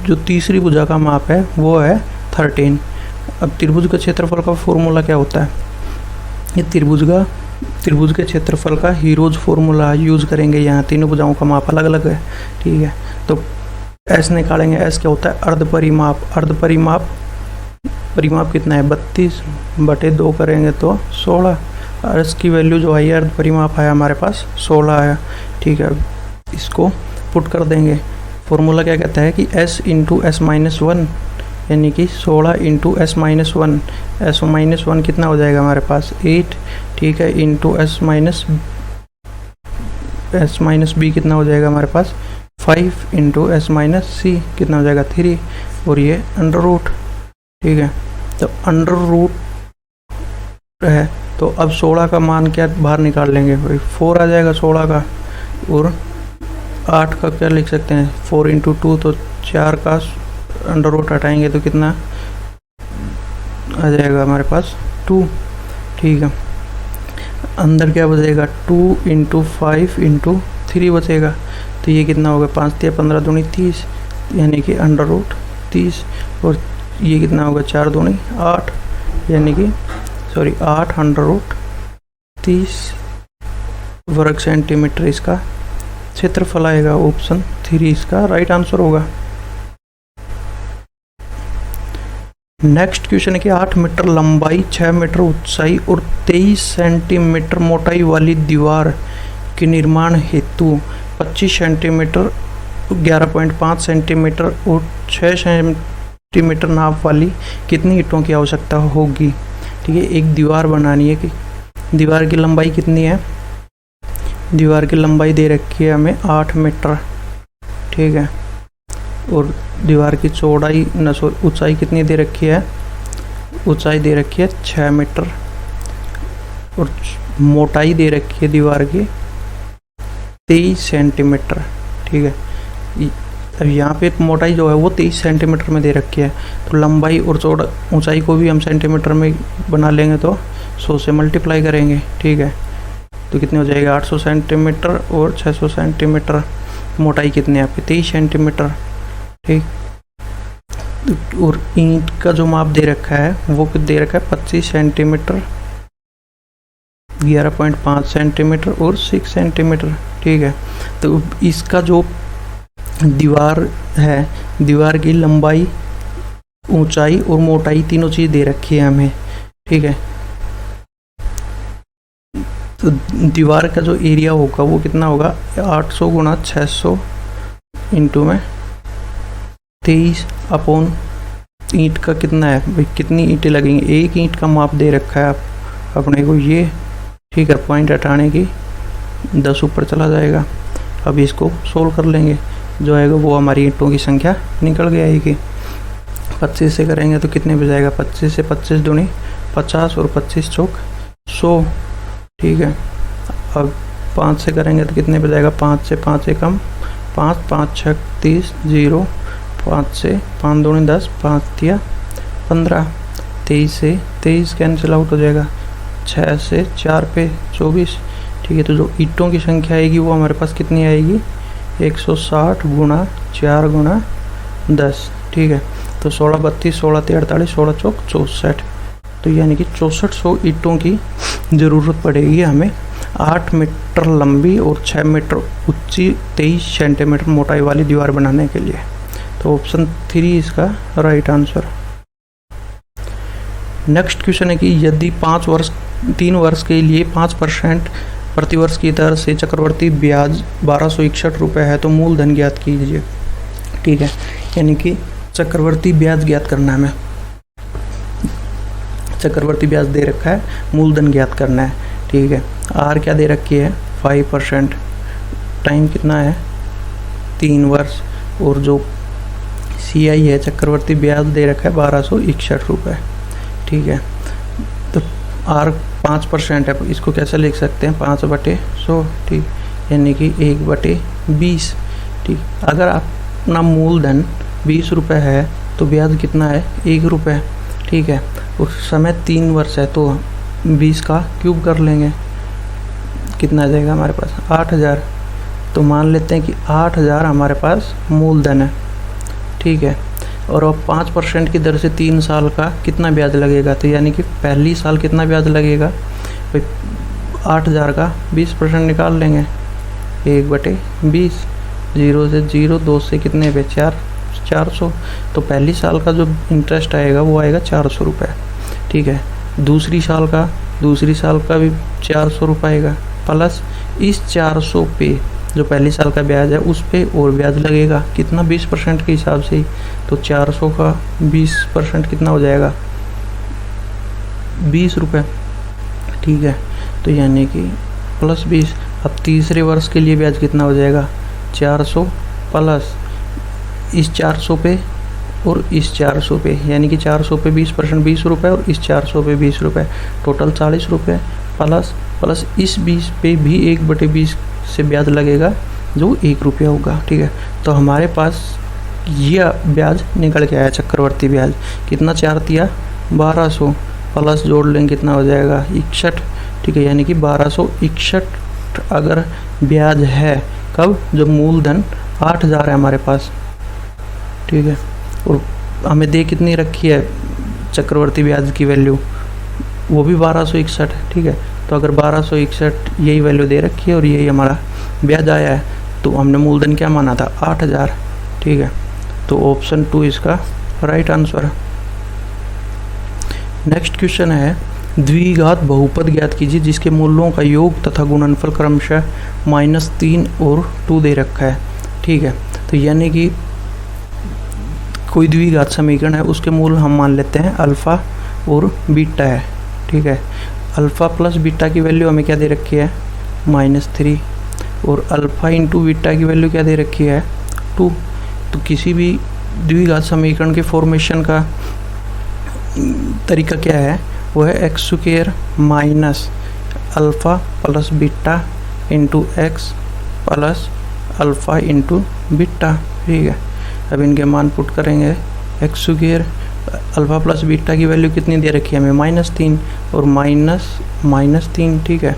जो तीसरी भुजा का माप है वो है 13। अब त्रिभुज के क्षेत्रफल का फॉर्मूला क्या होता है, ये त्रिभुज के क्षेत्रफल का हीरोज फॉर्मूला यूज करेंगे। यहाँ तीनों भुजाओं का माप अलग अलग है, ठीक है। तो एस निकालेंगे, एस क्या होता है अर्ध परिमाप कितना है 32/2 करेंगे तो 16, और इसकी वैल्यू जो आई है अर्ध परिमाप है हमारे पास 16 है, ठीक है। इसको पुट कर देंगे, फॉर्मूला क्या कहता है कि s इंटू एस माइनस 1, यानी कि 16 into S minus 1, S minus 1 कितना हो जाएगा हमारे पास 8, ठीक है, इंटू एस माइनस बी कितना हो जाएगा हमारे पास 5, इंटू एस माइनस सी कितना हो जाएगा 3, और ये अंडर रूट, ठीक है। तो अंडर रूट है, तो अब 16 का मान क्या बाहर निकाल लेंगे भाई 4 आ जाएगा 16 का, और 8 का क्या लिख सकते हैं 4 इंटू 2, तो 4 का अंडर रूट हटाएंगे तो कितना आ जाएगा हमारे पास 2, ठीक है। अंदर क्या बचेगा 2 इंटू 5 इंटू 3 बचेगा, तो ये कितना होगा 5 या 15 दूनी 30, यानी कि अंडर रूट 30, और ये कितना होगा 4 दूनी 8, यानी कि 8 अंडर रूट 30 वर्ग सेंटीमीटर इसका क्षेत्रफल आएगा। ऑप्शन 3 इसका राइट आंसर होगा। नेक्स्ट क्वेश्चन है कि 8 मीटर लंबाई 6 मीटर ऊंचाई और 23 सेंटीमीटर मोटाई वाली दीवार के निर्माण हेतु 25 सेंटीमीटर 11.5 सेंटीमीटर और 6 सेंटीमीटर नाप वाली कितनी ईंटों की आवश्यकता होगी, ठीक है। एक दीवार बनानी है कि दीवार की लंबाई कितनी है, दीवार की लंबाई दे रखी है हमें 8 मीटर, ठीक है, और दीवार की चौड़ाई ऊंचाई कितनी दे रखी है, ऊंचाई दे रखी है 6 मीटर, और मोटाई दे रखी है दीवार की 23 सेंटीमीटर, ठीक है। अब यहाँ पे मोटाई जो है वो 23 सेंटीमीटर में दे रखी है, तो लंबाई और ऊंचाई को भी हम सेंटीमीटर में बना लेंगे तो 100 से मल्टीप्लाई करेंगे, ठीक है। तो कितने हो जाएगा 800 सेंटीमीटर और 600 सेंटीमीटर। मोटाई कितनी है आपकी 23 सेंटीमीटर, ठीक। और ईंट का जो माप दे रखा है वो दे रखा है 25 सेंटीमीटर, 11.5 सेंटीमीटर और 6 सेंटीमीटर, ठीक है। तो इसका जो दीवार है, दीवार की लंबाई, ऊंचाई और मोटाई तीनों चीज़ दे रखी है हमें, ठीक है। तो दीवार का जो एरिया होगा वो कितना होगा 800 गुणा 600 इंटू में 23 अपॉन ईंट का कितना है भाई, कितनी ईंटें लगेंगी, एक ईंट का माप दे रखा है आप अपने को ये, ठीक है। पॉइंट हटाने की 10 ऊपर चला जाएगा। अब इसको सोल्व कर लेंगे, जो आएगा वो हमारी ईंटों की संख्या निकल के आएगी। 25 से करेंगे तो कितने बच जाएगा, 25 से 25 दूनी 50 और 25 चौक 100, ठीक है। अब 5 से करेंगे तो कितने बच जाएगा, 5 से 5 से कम 5, 5 6 30, 0, 5 से 5 दूनी 10, 5 तिया 15, 23 से 23 कैंसिल आउट हो जाएगा, 6 से 4 पे 24, ठीक है। तो जो ईंटों की संख्या आएगी वो हमारे पास कितनी आएगी 160 गुणा 4 गुणा 10, ठीक है। तो 16 32 16 48 16 चौक 64, तो यानी कि 6400 ईंटों की ज़रूरत पड़ेगी हमें 8 मीटर लंबी और 6 मीटर ऊंची 23 सेंटीमीटर मोटाई वाली दीवार बनाने के लिए। तो ऑप्शन 3 इसका राइट आंसर। नेक्स्ट क्वेश्चन है कि यदि 3 वर्ष के लिए 5% प्रतिवर्ष की दर से चक्रवर्ती ब्याज 1261 रुपये है तो मूलधन ज्ञात कीजिए, ठीक है। यानी कि चक्रवर्ती ब्याज ज्ञात करना है हमें, चक्रवर्ती ब्याज दे रखा है, मूलधन ज्ञात करना है, ठीक है। आर क्या दे रखी है 5%, टाइम कितना है 3 वर्ष, और जो सी आई है चक्रवर्ती ब्याज दे रखा है 1261 रुपये, ठीक है। तो आर 5% है, इसको कैसे लिख सकते हैं 5/100, ठीक, यानी कि 1/20, ठीक। अगर अपना मूलधन 20 रुपये है तो ब्याज कितना है 1 रुपये, ठीक है। उस समय 3 वर्ष है तो 20 का क्यूब कर लेंगे, कितना आ जाएगा हमारे पास 8000। तो मान लेते हैं कि 8000 हमारे पास मूलधन है, ठीक है। और अब 5% की दर से 3 साल का कितना ब्याज लगेगा, तो यानी कि पहली साल कितना ब्याज लगेगा भाई 8000 का 20% निकाल लेंगे 1/20, 0 से 0, 2 से कितने पे 400, तो पहली साल का जो इंटरेस्ट आएगा वो आएगा 400 रुपये, ठीक है। दूसरी साल का भी 400 रुपये आएगा, प्लस इस 400 पे जो पहली साल का ब्याज है उस पे और ब्याज लगेगा कितना 20% के हिसाब से ही, तो 400 का 20% कितना हो जाएगा 20 रुपये, ठीक है। तो यानी कि प्लस 20। अब तीसरे वर्ष के लिए ब्याज कितना हो जाएगा 400 प्लस इस 400 पे और इस 400 पे, यानी कि 400 पे 20% 20 रुपये और इस 400 पे 20 रुपये, टोटल 40 रुपये, प्लस इस 20 पे भी 1/20 से ब्याज लगेगा जो 1 रुपया होगा, ठीक है। तो हमारे पास ये ब्याज निकल के आया चक्रवर्ती ब्याज, कितना 4 तिया 1200, प्लस जोड़ लेंगे कितना हो जाएगा 61, ठीक है। यानी कि 1261 अगर ब्याज है कब, जब मूलधन 8000 है हमारे पास, ठीक है। और हमें दे कितनी रखी है चक्रवर्ती ब्याज की वैल्यू, वो भी 1261, ठीक है। तो अगर 1261 यही वैल्यू दे रखी है और यही हमारा ब्याज आया है, तो हमने मूलधन क्या माना था 8000, ठीक है। तो ऑप्शन 2 इसका राइट आंसर है। नेक्स्ट क्वेश्चन है द्विघात बहुपद ज्ञात कीजिए जिसके मूलों का योग तथा गुणनफल क्रमशः -3 और 2 दे रखा है, ठीक है। तो यानी कि कोई द्विघात समीकरण है, उसके मूल हम मान लेते हैं अल्फ़ा और बीटा है, ठीक है। अल्फ़ा प्लस बीटा की वैल्यू हमें क्या दे रखी है -3, और अल्फ़ा इंटू बीटा की वैल्यू क्या दे रखी है 2। तो किसी भी द्विघात समीकरण के फॉर्मेशन का तरीका क्या है, वो है x² minus alpha plus beta into x plus alpha into beta, ठीक है। अब इनके मान पुट करेंगे, x² अल्फ़ा प्लस बीटा की वैल्यू कितनी दे रखी है हमें -3 और -3, ठीक है।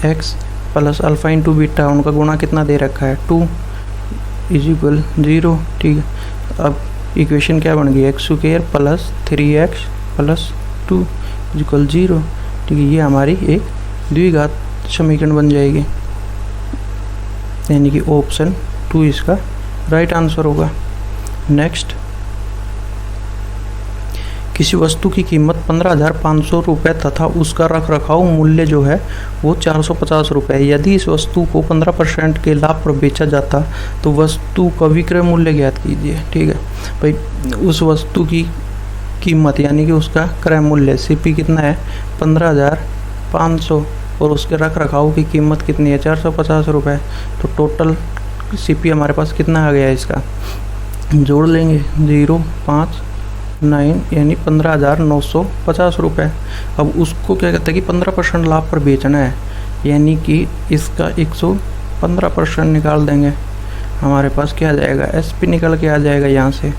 x plus alpha into beta उनका गुणा कितना दे रखा है 2, इज इक्वल 0। ठीक है, अब इक्वेशन क्या बन गई, x square plus 3x plus 2 is equal 0। ठीक है, ये हमारी एक द्विघात समीकरण बन जाएगी, यानी कि ऑप्शन 2 इसका राइट आंसर होगा। नेक्स्ट, किसी वस्तु की कीमत 15,500 रुपये तथा उसका रख रखाव मूल्य जो है वो 450 रुपये। यदि इस वस्तु को 15% के लाभ पर बेचा जाता तो वस्तु का विक्रय मूल्य ज्ञात कीजिए। ठीक है भाई, उस वस्तु की कीमत यानी कि उसका क्रय मूल्य सीपी कितना है 15,500 और उसके रख रखाव की कीमत कितनी है 450 रुपये। तो टोटल सीपी हमारे पास कितना आ गया है, इसका जोड़ लेंगे 059 यानी 15,950 रुपये। अब उसको क्या कहते हैं कि 15% लाभ पर बेचना है, यानी कि इसका 115% निकाल देंगे, हमारे पास क्या आ जाएगा एसपी निकल के आ जाएगा यहाँ से।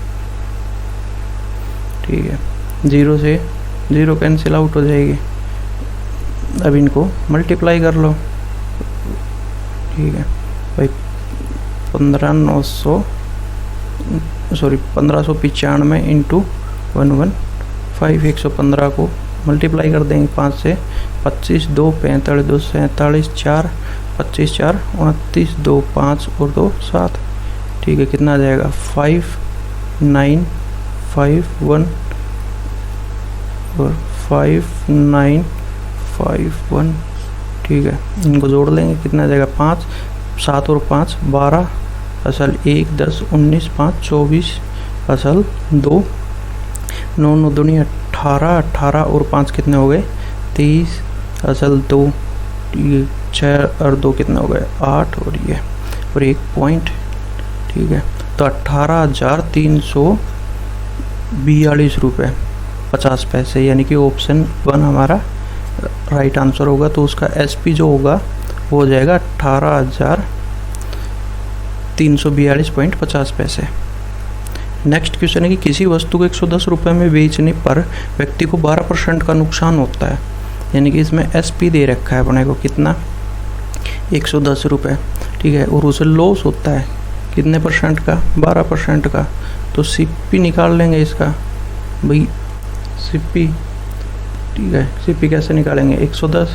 ठीक है, 0 से 0 कैंसिल आउट हो जाएगी। अब इनको मल्टीप्लाई कर लो। ठीक है भाई, 1595 इंटू 115 115 को मल्टीप्लाई कर देंगे 5 से, 25 2 45 2 47 4 25 4 29 2 5 और 2 7। ठीक है, कितना आ जाएगा 5951 और 5951। ठीक है, इनको जोड़ लेंगे, कितना आ जाएगा 5 7 और 5 12 असल 1 10 19 5 24 असल 2 9 9 दूनी 18 18 और 5 कितने हो गए 23 असल 2 6 और 2 कितने हो गए 8 और ये और 1 पॉइंट। ठीक है, तो 18,342 रुपये 50 पैसे, यानी कि ऑप्शन 1 हमारा राइट आंसर होगा। तो उसका एसपी जो होगा वो हो जाएगा 18,342.50 पैसे। नेक्स्ट क्वेश्चन है कि किसी वस्तु को 110 रुपये में बेचने पर व्यक्ति को 12% का नुकसान होता है, यानी कि इसमें एसपी दे रखा है अपने को कितना 110 रुपये। ठीक है, और उसे लॉस होता है कितने परसेंट का 12% का। तो सीपी निकाल लेंगे इसका भाई, सीपी। ठीक है, सीपी कैसे निकालेंगे 110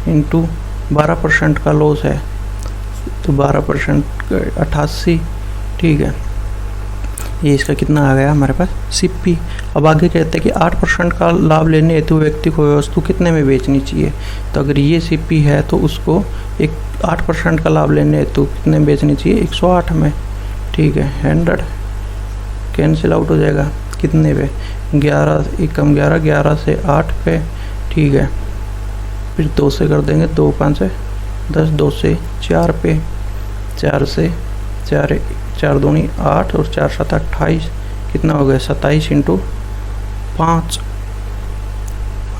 इंटू 12% का लॉस है तो 12% 88। ठीक है, ये इसका कितना आ गया हमारे पास सीपी। अब आगे कहते हैं कि 8% का लाभ लेने हेतु व्यक्ति को वस्तु कितने में बेचनी चाहिए। तो अगर ये सीपी है तो उसको एक 8% का लाभ लेने हेतु कितने में बेचनी चाहिए 108 में। ठीक है, 100 कैंसिल आउट हो जाएगा कितने पे 11 एकम 11 11 से 8 पे। ठीक है, फिर 2 से कर देंगे 2 5 10 2 से 4 पे 4 से 4 दूनी 8 और 4 7 28 कितना हो गया 27 इंटू 5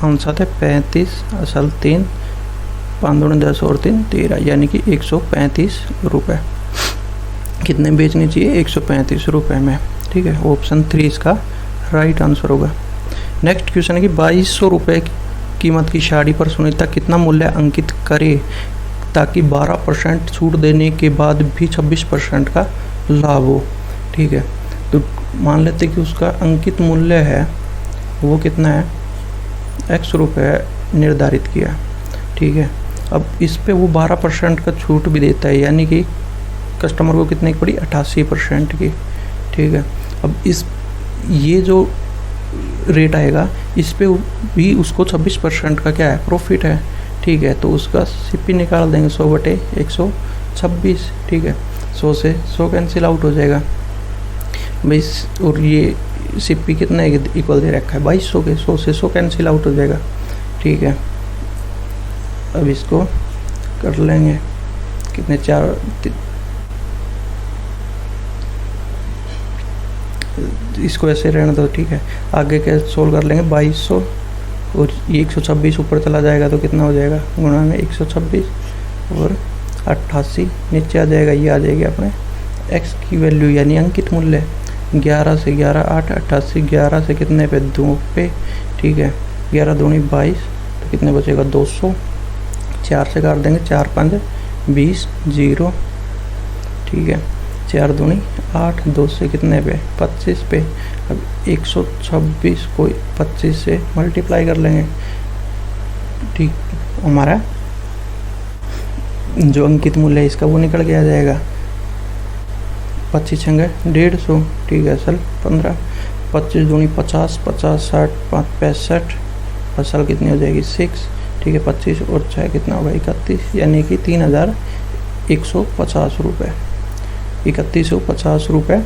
5 7 35 असल 3 5 दूनी 10 और 3 13 यानी कि 135 रुपये कितने बेचनी चाहिए 135 रुपये में। ठीक है, ऑप्शन 3 इसका राइट आंसर होगा। नेक्स्ट क्वेश्चन है कि 2200 रुपये कीमत की साड़ी पर सुनीता कितना मूल्य अंकित करे ताकि 12% छूट देने के बाद भी 26% का लाभ हो। ठीक है, तो मान लेते कि उसका अंकित मूल्य है वो कितना है x रुपये निर्धारित किया। ठीक है, अब इस पे वो 12% का छूट भी देता है, यानी कि कस्टमर को कितने की पड़ी 88% की। ठीक है, अब इस ये जो रेट आएगा इस पे भी उसको 26% का क्या है प्रॉफिट है। ठीक है, तो उसका सीपी निकाल देंगे 100/126। ठीक है, 100 से 100 कैंसिल आउट हो जाएगा भाई, और ये सीपी कितना इक्वल दे रखा है 2200 के, 100 से 100 कैंसिल आउट हो जाएगा। ठीक है, अब इसको कर लेंगे कितने 4 इसको ऐसे रहने दो। ठीक है, आगे के सोल्व कर लेंगे 2200 और ये 126 ऊपर चला जाएगा तो कितना हो जाएगा गुणा में 126 और 88 नीचे आ जाएगा, ये आ जाएगी अपने x की वैल्यू यानी अंकित मूल्य 11 से 11 8 88 11 से कितने पे 2 पे। ठीक है, 11 दूनी 22 तो कितने बचेगा 200, 4 से काट देंगे 4 5 20 0। ठीक है, 4 दूनी 8, 2 से कितने पे 25 पे। अब 126 को 25 से मल्टीप्लाई कर लेंगे, ठीक, हमारा जो अंकित मूल्य है इसका वो निकल के आ जाएगा। 25 छंगे 150, ठीक है असल 15, 25 दूनी 50, 50 60 5 65, असल कितनी हो जाएगी 6, ठीक है 25 और 6 कितना होगा 31, यानी कि 3150 रुपये, 3150 रुपये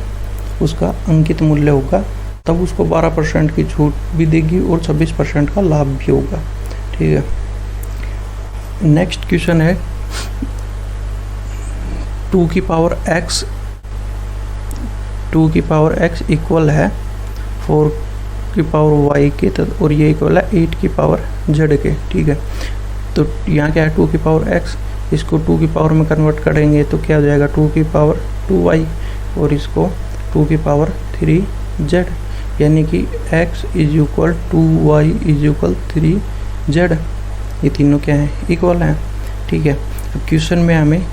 उसका अंकित मूल्य होगा। तब उसको 12% की छूट भी देगी और 26% का लाभ भी होगा, ठीक है। नेक्स्ट क्वेश्चन है 2 की पावर x इक्वल है 4 की पावर y के, और ये इक्वल है 8 की पावर z के, ठीक है। तो यहाँ क्या है 2 की पावर x, इसको 2 की पावर में कन्वर्ट करेंगे तो क्या हो जाएगा 2 की पावर 2y, और इसको 2 की पावर 3z, यानी कि x is equal 2y is equal 3z। ये तीनों क्या है इक्वल हैं, ठीक है। अब क्वेश्चन में हमें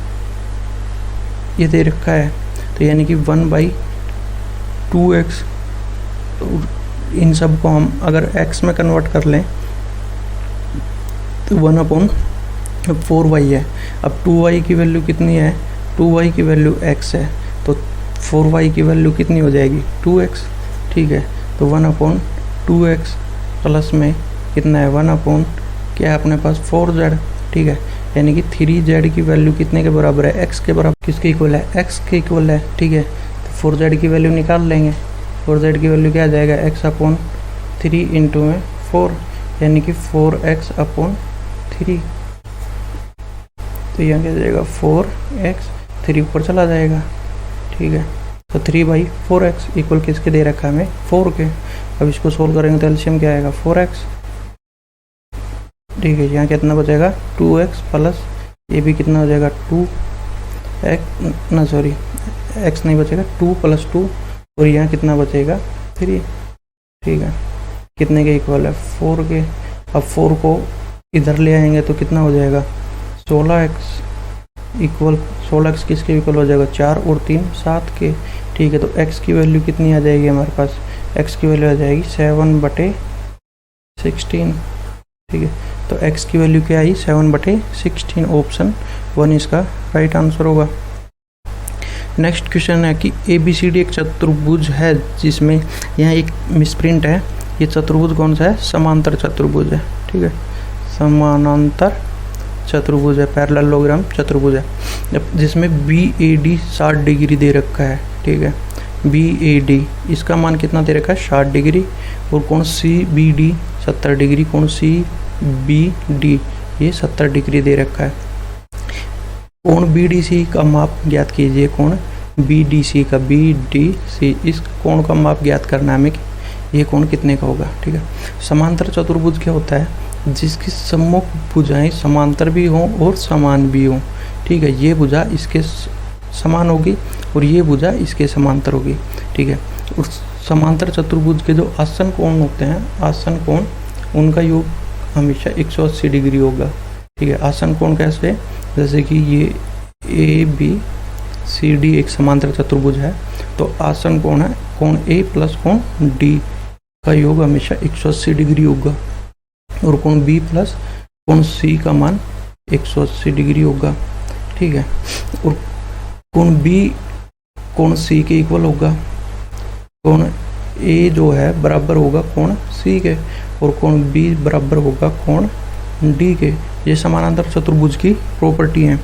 ये दे रखा है, तो यानी कि 1/2x, इन सब को हम अगर x में कन्वर्ट कर लें तो 1/4y है। अब 2y की वैल्यू कितनी है, 2y की वैल्यू x है, तो 4y की वैल्यू कितनी हो जाएगी 2x, ठीक है। तो 1/2x प्लस में कितना है 1/ क्या है अपने पास 4z, ठीक है, यानी कि 3z की वैल्यू कितने के बराबर है x के बराबर, किसके इक्वल है x के इक्वल है, ठीक है। तो 4z की वैल्यू निकाल लेंगे, 4z की वैल्यू क्या आ जाएगा x/3 इंटू में 4, यानी कि 4x/3, तो यहाँ क्या जाएगा 4x, 3 ऊपर चला जाएगा, ठीक है। तो 3/4x इक्वल किसके दे रखा है हमें 4 के। अब इसको सोल्व करेंगे तो एलसीएम क्या आएगा 4x, ठीक है। यहाँ कितना बचेगा 2x प्लस ये भी कितना हो जाएगा 2x, ना सॉरी x नहीं बचेगा 2 + 2, और यहाँ कितना बचेगा 3, ठीक है। कितने के इक्वल है 4 के। अब 4 को इधर ले आएंगे तो कितना हो जाएगा 16x इक्वल, 16x किसके इक्वल हो जाएगा 4 और 3 7 के, ठीक है। तो x की वैल्यू कितनी आ जाएगी हमारे पास, x की वैल्यू आ जाएगी 7/16, ठीक है। तो x की वैल्यू क्या आई 7/16, ऑप्शन 1 इसका राइट आंसर होगा। नेक्स्ट क्वेश्चन है कि ABCD एक चतुर्भुज है जिसमें यहाँ एक मिसप्रिंट है, ये चतुर्भुज कौन सा है समांतर चतुर्भुज है, ठीक है, समानांतर चतुर्भुज है, पैरेललोग्राम चतुर्भुज है, जिसमें BAD 60 डिग्री दे रखा है, ठीक है। BAD इसका मान कितना दे रखा है 60 डिग्री, और कोण CBD 70 डिग्री, कोण CBD ये 70 डिग्री दे रखा है। कोण BDC का माप ज्ञात कीजिए, कोण BDC का, BDC इस कोण का माप ज्ञात करना है हमें कि ये कोण कितने का होगा, ठीक है। समांतर चतुर्भुज क्या होता है, जिसकी सम्मुख भुजाएं समांतर भी हों और समान भी हों, ठीक है। ये भुजा इसके समान होगी और ये भुजा इसके समांतर होगी, ठीक है। और समांतर चतुर्भुज के जो आसन कोण होते हैं, आसन कोण उनका योग हमेशा 180 डिग्री होगा, ठीक है। आसन कोण कैसे, जैसे कि ये ABCD एक समांतर चतुर्भुज है, तो आसन कोण है कोण A प्लस कोण D का योग हमेशा 180 डिग्री होगा, और कोण B प्लस कोण C का मान 180 डिग्री होगा, ठीक है। और कोण B कोण C के इक्वल होगा, कोण A जो है बराबर होगा कोण C के, और कोण B बराबर होगा कोण D के। ये समानांतर चतुर्भुज की प्रॉपर्टी है।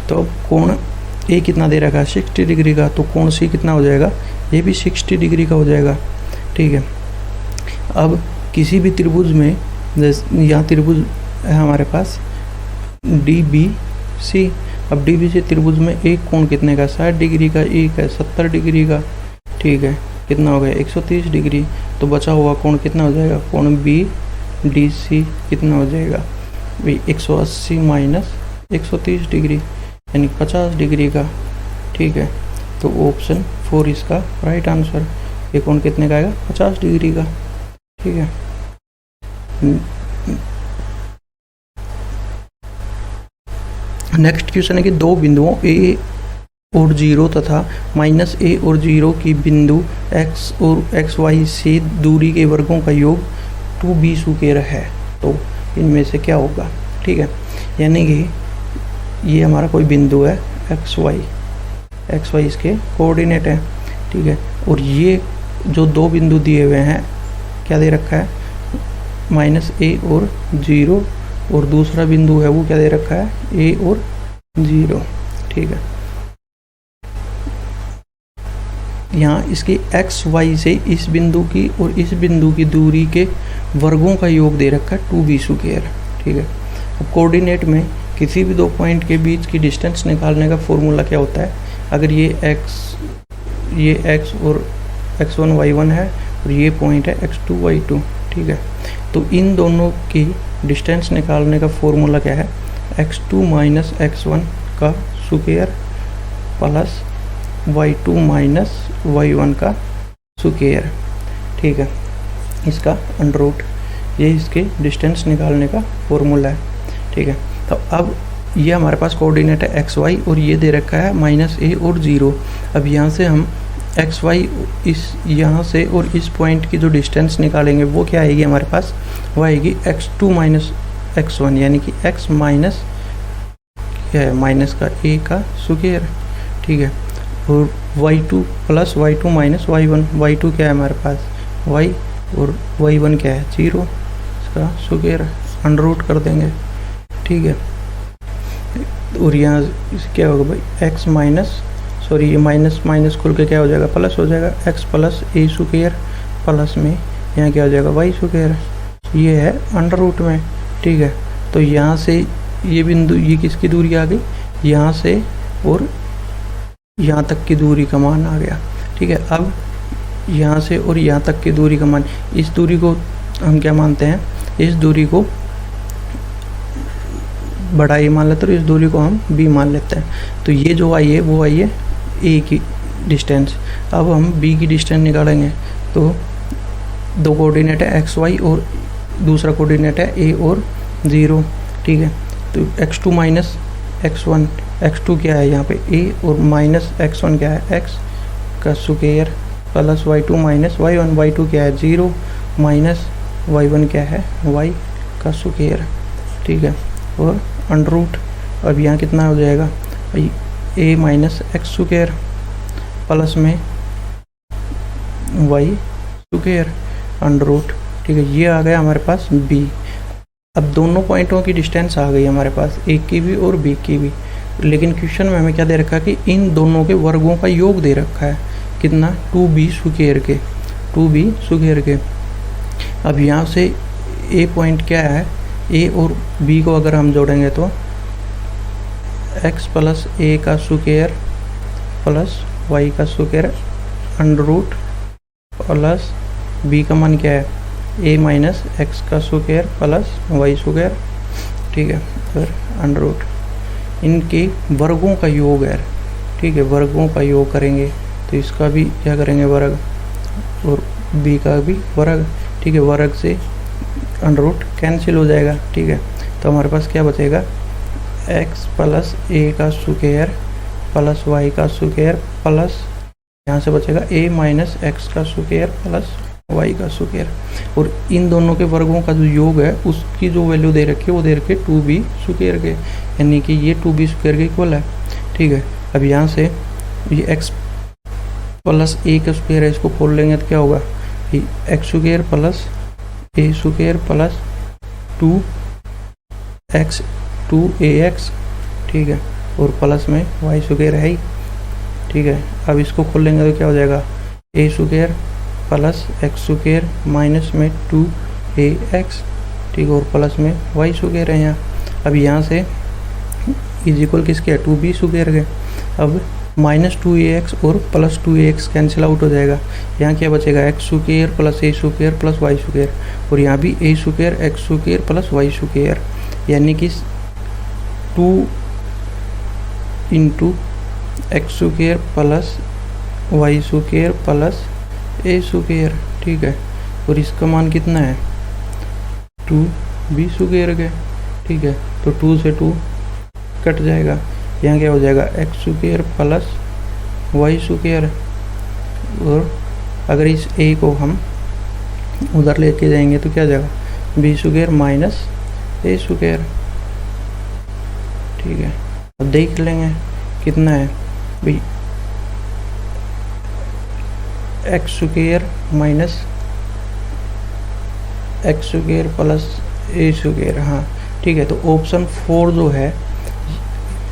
तो अब कोण A कितना दे रखा है 60 डिग्री का, तो कोण C कितना हो जाएगा, ये भी 60 डिग्री का हो जाएगा, ठीक है। अब किसी भी त्रिभुज में, जैसे यहाँ त्रिभुज है हमारे पास DBC, अब DBC त्रिभुज में एक कोण कितने का 60 डिग्री का, एक है 70 डिग्री का, ठीक है। कितना हो गया 130 डिग्री, तो बचा हुआ कोण कितना हो जाएगा, कोण BDC कितना हो जाएगा 180 माइनस 130 डिग्री, यानी 50 डिग्री का, ठीक है। तो ऑप्शन 4 इसका राइट आंसर। ये कोण कितने का आएगा 50 डिग्री का, ठीक है। नेक्स्ट क्वेश्चन है कि दो बिंदुओं और 0 तथा माइनस ए और 0 की बिंदु x और xy से दूरी के वर्गों का योग 2b स्क्वायर है। तो इनमें से क्या होगा, ठीक है। यानी कि ये हमारा कोई बिंदु है xy इसके कोऑर्डिनेट है, ठीक है। और ये जो दो बिंदु दिए हुए हैं क्या दे रखा है, माइनस ए और 0, और दूसरा बिंदु है वो क्या दे रखा है, ए और 0, ठीक है। यहाँ इसकी एक्स वाई से इस बिंदु की और इस बिंदु की दूरी के वर्गों का योग दे रखा है 2b स्क्वायर, ठीक है। अब कोऑर्डिनेट में किसी भी दो पॉइंट के बीच की डिस्टेंस निकालने का फॉर्मूला क्या होता है, अगर ये x और x1 y1 है और ये पॉइंट है x2 y2, ठीक है। तो इन दोनों की डिस्टेंस निकालने का फॉर्मूला क्या है, x2 माइनस x1 का square plus y2 minus y1 का स्क्वायर, ठीक है। इसका अंडर रूट, ये इसके डिस्टेंस निकालने का फॉर्मूला है, ठीक है। तो अब ये हमारे पास कोऑर्डिनेट है एक्स वाई और ये दे रखा है माइनस ए और 0। अब यहाँ से हम एक्स वाई इस यहाँ से और इस पॉइंट की जो डिस्टेंस निकालेंगे वो क्या आएगी हमारे पास, वो आएगी x2 माइनस x1, यानी कि x माइनस क्या है, माइनस का a का स्क्वायर, ठीक है। और y2 plus y2 minus y1, y2 क्या है हमारे पास y और y1 क्या है 0, इसका स्क्वायर अंडर रूट कर देंगे, ठीक है। और यहाँ क्या होगा भाई, x माइनस सॉरी ये माइनस माइनस खुल के क्या हो जाएगा, प्लस हो जाएगा, x plus a square plus में यहाँ क्या हो जाएगा y स्क्वायर, ये है अंडर रूट में, ठीक है। तो यहाँ से ये बिंदु, ये किसकी दूरी आ गई, यहाँ से और यहाँ तक की दूरी का मान आ गया, ठीक है। अब यहाँ से और यहाँ तक की दूरी का मान, इस दूरी को हम क्या मानते हैं, इस दूरी को बड़ा ए मान लेते हैं और इस दूरी को हम बी मान लेते हैं। तो ये जो आई है वो आई है ए की डिस्टेंस। अब हम बी की डिस्टेंस निकालेंगे, तो दो कोऑर्डिनेट है एक्स वाई और दूसरा कोऑर्डिनेट है ए और 0, ठीक है। तो x2 माइनस x1, x2 क्या है यहाँ पे a और माइनस x1 क्या है x का square plus y2 minus y1, y2 क्या है 0 माइनस y1 क्या है y का स्क्वायर, ठीक है। और अंडर रूट, अब यहाँ कितना हो जाएगा भाई, a minus x square plus में y स्क्वायर अंडर रूट, ठीक है। ये आ गया हमारे पास b। अब दोनों पॉइंटों की डिस्टेंस आ गई हमारे पास, ए की भी और बी की भी, लेकिन क्वेश्चन में हमें क्या दे रखा है कि इन दोनों के वर्गों का योग दे रखा है, कितना 2b स्क्वायर के, 2b स्क्वायर के। अब यहाँ से ए पॉइंट क्या है, ए और बी को अगर हम जोड़ेंगे तो x प्लस ए का स्क्वायर प्लस वाई का square under root plus b का मान क्या है a माइनस एक्स का स्क्वायर प्लस वाई स्क्वायर, ठीक है। फिर अंडर रूट इनके वर्गों का योग है, ठीक है, वर्गों का योग करेंगे तो इसका भी क्या करेंगे वर्ग और b का भी वर्ग, ठीक है। वर्ग से अंडर रूट कैंसिल हो जाएगा, ठीक है। तो हमारे पास क्या बचेगा, x प्लस ए का स्क्वायर प्लस वाई का स्क्वायर प्लस यहाँ से बचेगा a माइनस एक्स का स्क्वायर प्लस वाई का स्क्वायर। और इन दोनों के वर्गों का जो योग है उसकी जो वैल्यू दे रखी है वो दे रखी है 2b स्क्वायर के, यानी कि ये 2b स्क्वायर के इक्वल है, ठीक है। अब यहाँ से ये x प्लस ए का स्क्वायर है, इसको खोल लेंगे तो क्या होगा, ये x square plus a square plus 2x, ठीक है, और प्लस में वाई स्क्वायर है ही, ठीक है। अब इसको खोल लेंगे तो क्या हो जाएगा, a square plus x square minus में 2ax, ठीक है, और प्लस में वाई स्क्वायर है यहाँ। अब यहाँ से इज इक्वल किसके है, 2b स्क्वायर के। अब माइनस 2ax और प्लस 2ax कैंसिल आउट हो जाएगा, यहाँ क्या बचेगा, x square plus a square plus y square, और यहाँ भी a square x square plus y square, यानी कि 2 into x square plus y square plus a square, ठीक है। और इसका मान कितना है 2b स्क्वायर के, ठीक है। तो 2 से 2 कट जाएगा, यहाँ क्या हो जाएगा x square plus y square, और अगर इस ए को हम उधर लेके जाएंगे तो क्या जाएगा, b square minus a square. ठीक है, अब देख लेंगे कितना है भाई, x square minus x square plus a square. हाँ ठीक है, तो ऑप्शन 4 जो है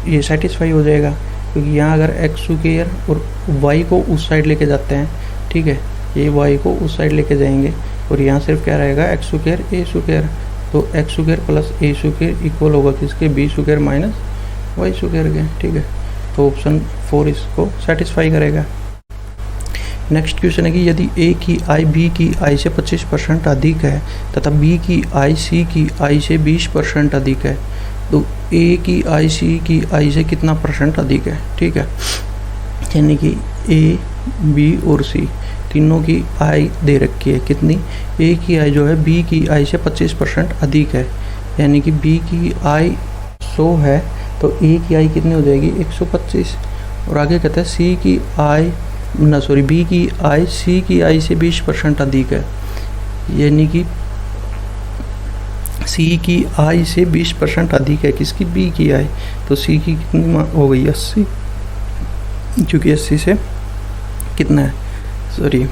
ये सेटिस्फाई हो जाएगा, क्योंकि यहाँ अगर एक्स स्क्वायर और वाई को उस साइड लेके जाते हैं, ठीक है, ये वाई को उस साइड लेके जाएंगे और यहाँ सिर्फ क्या रहेगा, एक्स स्क्वायर ए स्क्वायर। तो x square plus a square equal होगा किसके, b square minus y square के। ठीक है, तो ऑप्शन 4 इसको सेटिस्फाई करेगा। नेक्स्ट क्वेश्चन है कि यदि ए की आई बी की आई से 25% अधिक है तथा बी की आई सी की आई से 20% अधिक है, तो ए की आई सी की आई से कितना परसेंट अधिक है। ठीक है, यानी कि ए बी और सी तीनों की आई दे रखी है कितनी, ए की आई जो है बी की आई से 25% अधिक है, यानी कि बी की आई 100 है तो ए की आई कितनी हो जाएगी, 125। और आगे कहते हैं सी की आई बी की आई सी की आई से 20% अधिक है, यानी कि सी की आई से 20% अधिक है किसकी, बी की आई। तो सी की कितनी हो गई, 80, क्योंकि 80 से कितना है, सॉरी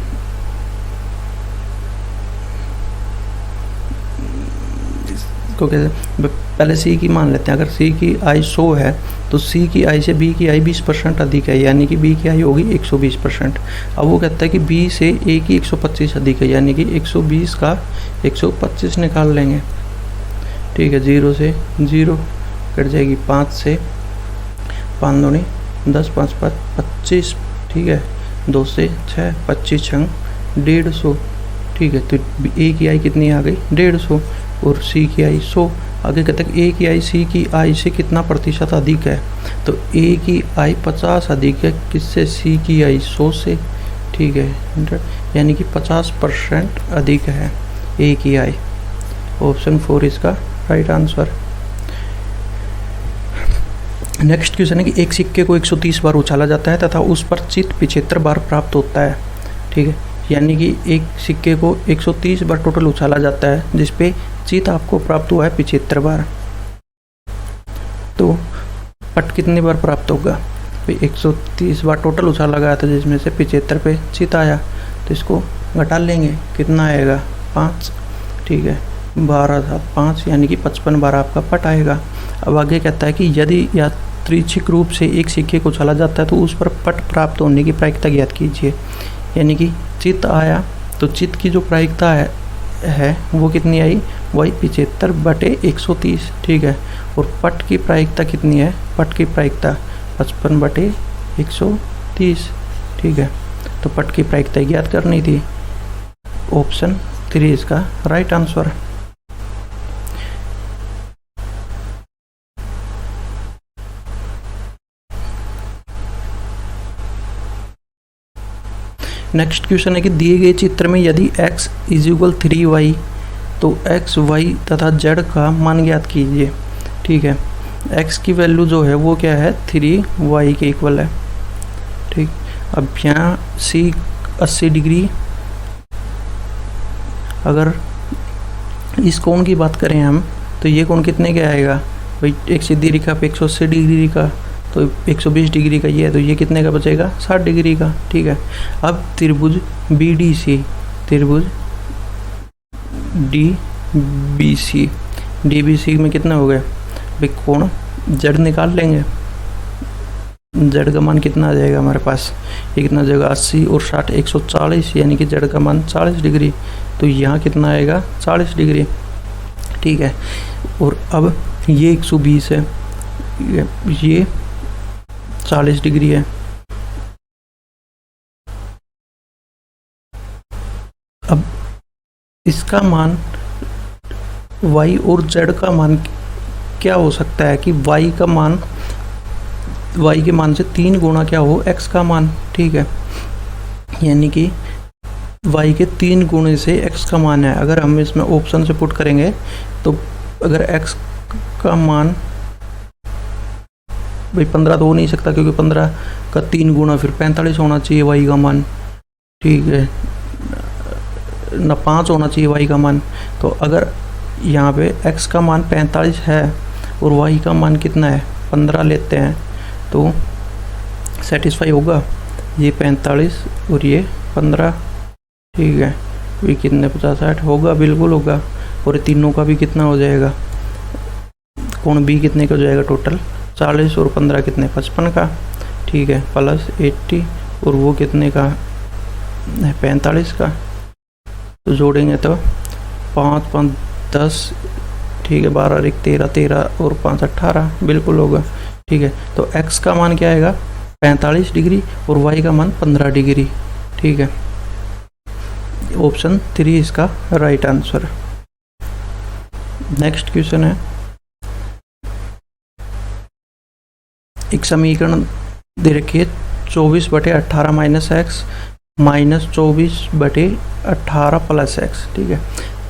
को कहते पहले सी की मान लेते हैं। अगर सी की आई 100 है तो सी की आई से बी की आई 20% अधिक है, यानी कि बी की आई होगी 120%। अब वो कहता है कि बी से ए की 125 अधिक है, यानी कि 120 का 125 निकाल लेंगे। ठीक है, 0 से 0 कट जाएगी, 5 से 5 दूनी 10, 5 5 25। ठीक है, 2 से 6 25 छंग 150। ठीक है, तो ए की आई कितनी आ गई, 150 और सी की आई 100। आगे कहते हैं ए की आई सी की आई से कितना प्रतिशत अधिक है, तो ए की आई 50 अधिक है किससे, सी की आई 100 से। ठीक है, यानी कि 50% अधिक है ए की आई। ऑप्शन 4 इसका राइट आंसर। नेक्स्ट क्वेश्चन है कि एक सिक्के को 130 बार उछाला जाता है तथा उस पर चित 75 बार प्राप्त होता है। ठीक है, यानी कि एक सिक्के को 130 बार टोटल उछाला जाता है, जिसपे चित आपको प्राप्त हुआ है 75 बार। तो पट कितनी बार प्राप्त होगा, भाई 130 बार टोटल उछाला गया था जिसमें से 75 पे चित आया, तो इसको घटा लेंगे, कितना आएगा, 5। ठीक है, 12 था 5, यानी कि 55 बार आपका पट आएगा। अब आगे कहता है कि यदि यादृच्छिक रूप से एक सिक्के को उछाला जाता है तो उस पर पट प्राप्त होने की प्रायिकता ज्ञात कीजिए। यानी कि चित आया तो चित की जो प्रायिकता है वो कितनी आई, वही 75/130। ठीक है, और पट की प्रायिकता कितनी है, पट की प्रायिकता 55/130। ठीक है, तो पट की प्रायिकता ज्ञात करनी थी। ऑप्शन 3 इसका राइट आंसर। नेक्स्ट क्वेश्चन है कि दिए गए चित्र में यदि x = 3y तो x, y तथा z का मान ज्ञात कीजिए। ठीक है, x की वैल्यू जो है वो क्या है, 3y के इक्वल है। ठीक, अब यहाँ c 80 डिग्री, अगर इस कोण की बात करें हम तो ये कोण कितने का आएगा, भाई एक सीधी रेखा पे 180 डिग्री का, तो 120 डिग्री का ये है, तो ये कितने का बचेगा, 60 डिग्री का। ठीक है, अब त्रिभुज BDC, त्रिभुज DBC में कितना हो गया, भाई कोण Z निकाल लेंगे। Z का मान कितना आ जाएगा हमारे पास, ये कितना जगह 80 और 60 140, यानी कि Z का मान 40 डिग्री, तो यहाँ कितना आएगा, 40 डिग्री। ठीक है, और अब ये 120 है, ये 40 डिग्री है। अब इसका मान y और z का मान क्या हो सकता है कि y का मान, y के मान से 3 गुना क्या हो, x का मान। ठीक है, यानी कि y के 3 गुणे से x का मान है। अगर हम इसमें ऑप्शन से पुट करेंगे तो अगर x का मान भाई 15 तो हो नहीं सकता, क्योंकि 15 का 3 गुना फिर 45 होना चाहिए y का मान, ठीक है ना, 5 होना चाहिए y का मान। तो अगर यहाँ पे x का मान 45 है और y का मान कितना है 15 लेते हैं, तो सेटिस्फाई होगा ये 45 और ये 15, ठीक है। ये कितने 50-60 होगा, बिल्कुल होगा। और तीनों का भी कितना हो जाएगा, कोण बी कितने का हो जाएगा टोटल 40 और 15 कितने 55 का, ठीक है, प्लस 80 और वो कितने का 45 का। तो जोड़ेंगे तो 5 5 10, ठीक है, 12 1 13 13 और 5 18, बिल्कुल होगा, ठीक है। तो x का मान क्या आएगा 45 डिग्री और y का मान 15 डिग्री, ठीक है। ऑप्शन 3 इसका राइट आंसर। नेक्स्ट क्वेश्चन है, एक समीकरण दे रखी है 24/18 minus x minus 24/18 plus x, ठीक है।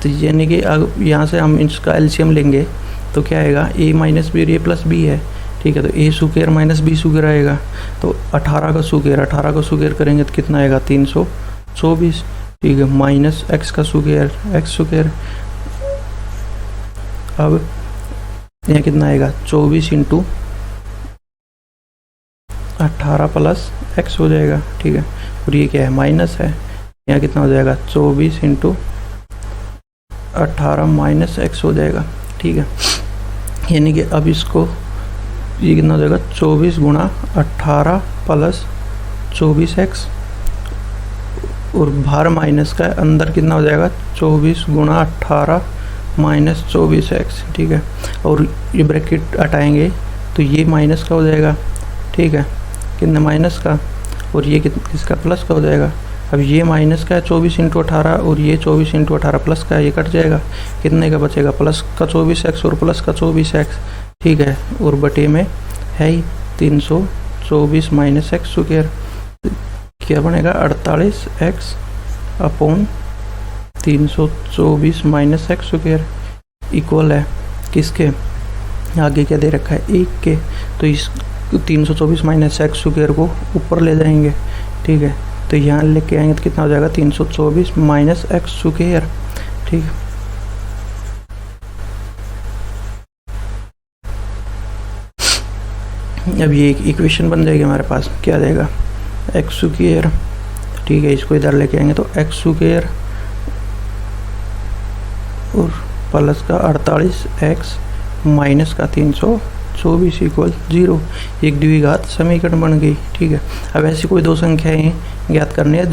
तो यानी कि अब यहाँ से हम इसका एलसीएम लेंगे तो क्या आएगा, a माइनस बी और a प्लस बी है, ठीक है। तो a square minus b square आएगा, तो 18 का स्क्वायर करेंगे तो कितना आएगा 324, ठीक है, माइनस x का स्क्वायर अब यहाँ कितना आएगा 24 इंटू 18 प्लस x हो जाएगा, ठीक है। और ये क्या है माइनस है, यहाँ कितना हो जाएगा 24 इंटू 18 माइनस x हो जाएगा, ठीक है। यानी कि अब इसको ये कितना हो जाएगा 24 गुणा 18 प्लस 24x और बाहर माइनस का अंदर कितना हो जाएगा 24 गुणा 18 माइनस 24x, ठीक है। और ये ब्रैकेट हटाएंगे तो ये माइनस का हो जाएगा, ठीक है, कितने माइनस का, और ये किसका प्लस का हो जाएगा। अब ये माइनस का है 24 इंटू 18 और ये 24 इंटू 18 प्लस का है, ये कट जाएगा, कितने का बचेगा प्लस का 24x और प्लस का 24x, ठीक है। और बटे में है ही 324 माइनस एक्स स्क्वायर, क्या बनेगा 48x upon 324 minus x square equal है किसके, आगे क्या दे रखा है 1 के। तो इस 324 माइनस एक्स स्क्वायर को ऊपर ले जाएंगे, ठीक है। तो यहाँ लेके आएंगे तो कितना हो जाएगा 324 माइनस एक्स स्क्वायर, ठीक। अब ये एक इक्वेशन बन जाएगी हमारे पास, क्या आ जाएगा एक्स स्क्वायर, ठीक है। इसको इधर लेके आएंगे तो एक्स स्क्वायर और प्लस का 48x माइनस का 324 इक्वल 0, एक द्विघात समीकरण बन गई, ठीक है। अब ऐसी कोई दो संख्याएं ज्ञात करनी है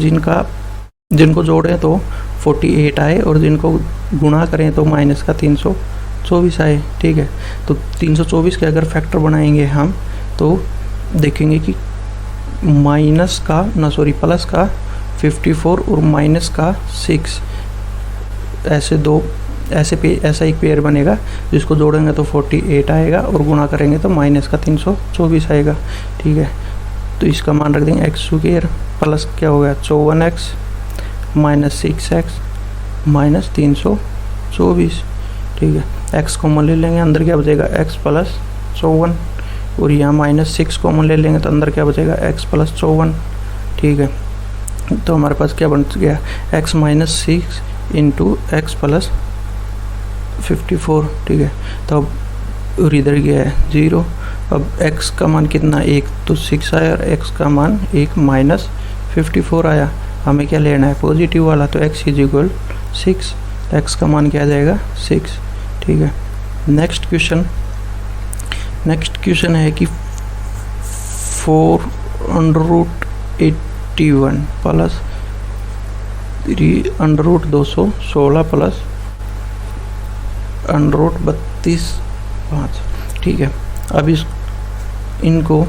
जिनको जोड़ें तो 48 आए और जिनको गुणा करें तो माइनस का 324 आए, ठीक है। तो 324 के अगर फैक्टर बनाएंगे हम तो देखेंगे कि प्लस का 54 और माइनस का 6, ऐसा एक पेयर बनेगा जिसको जोड़ेंगे तो 48 आएगा और गुणा करेंगे तो माइनस का 324 आएगा, ठीक है। तो इसका मान रख देंगे एक्स स्क्वायर प्लस क्या हो गया 54x माइनस 6x माइनस 324, ठीक है। x कॉमन ले लेंगे, अंदर क्या बचेगा x प्लस 54 और यहाँ माइनस 6 कॉमन ले लेंगे तो अंदर क्या बचेगा x प्लस 54, ठीक है। तो हमारे पास क्या बन गया x minus 6 into x plus 54, ठीक है। तो अब और इधर गया है 0, अब x का मान कितना 1 तो 6 आया और x का मान 1 माइनस 54 आया। हमें क्या लेना है पॉजिटिव वाला, तो x इज इक्वल 6, x का मान क्या आ जाएगा 6, ठीक है। नेक्स्ट क्वेश्चन है कि 4√81 प्लस 3√216 प्लस √32.5, ठीक है। अब इनको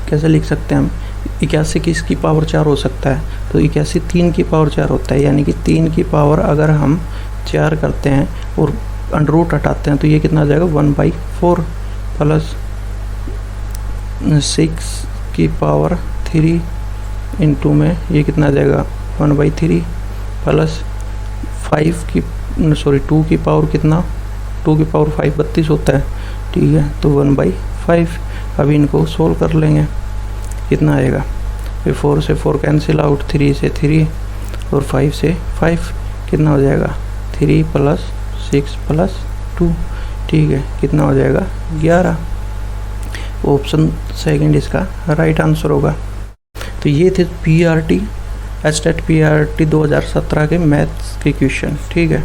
कैसे लिख सकते हैं हम, 81 किसकी पावर 4 हो सकता है, तो 81 3 की पावर 4 होता है, यानी कि 3 की पावर अगर हम 4 करते हैं और अंडर रूट हटाते हैं तो ये कितना आ जाएगा 1/4 प्लस 6 की पावर 3 इंटू में ये कितना आ जाएगा 1/3 प्लस 2 की पावर कितना 2 की पावर 5 32 होता है, ठीक है। तो 1/5 अभी इनको सोल्व कर लेंगे। कितना आएगा, फिर 4 से 4 कैंसिल आउट, 3 से 3 और 5 से 5, कितना हो जाएगा 3 + 6 + 2, ठीक है, कितना हो जाएगा 11। ऑप्शन सेकंड इसका राइट आंसर होगा। तो ये थे PRT HTET PRT 2017 के मैथ्स के क्वेश्चन, ठीक है।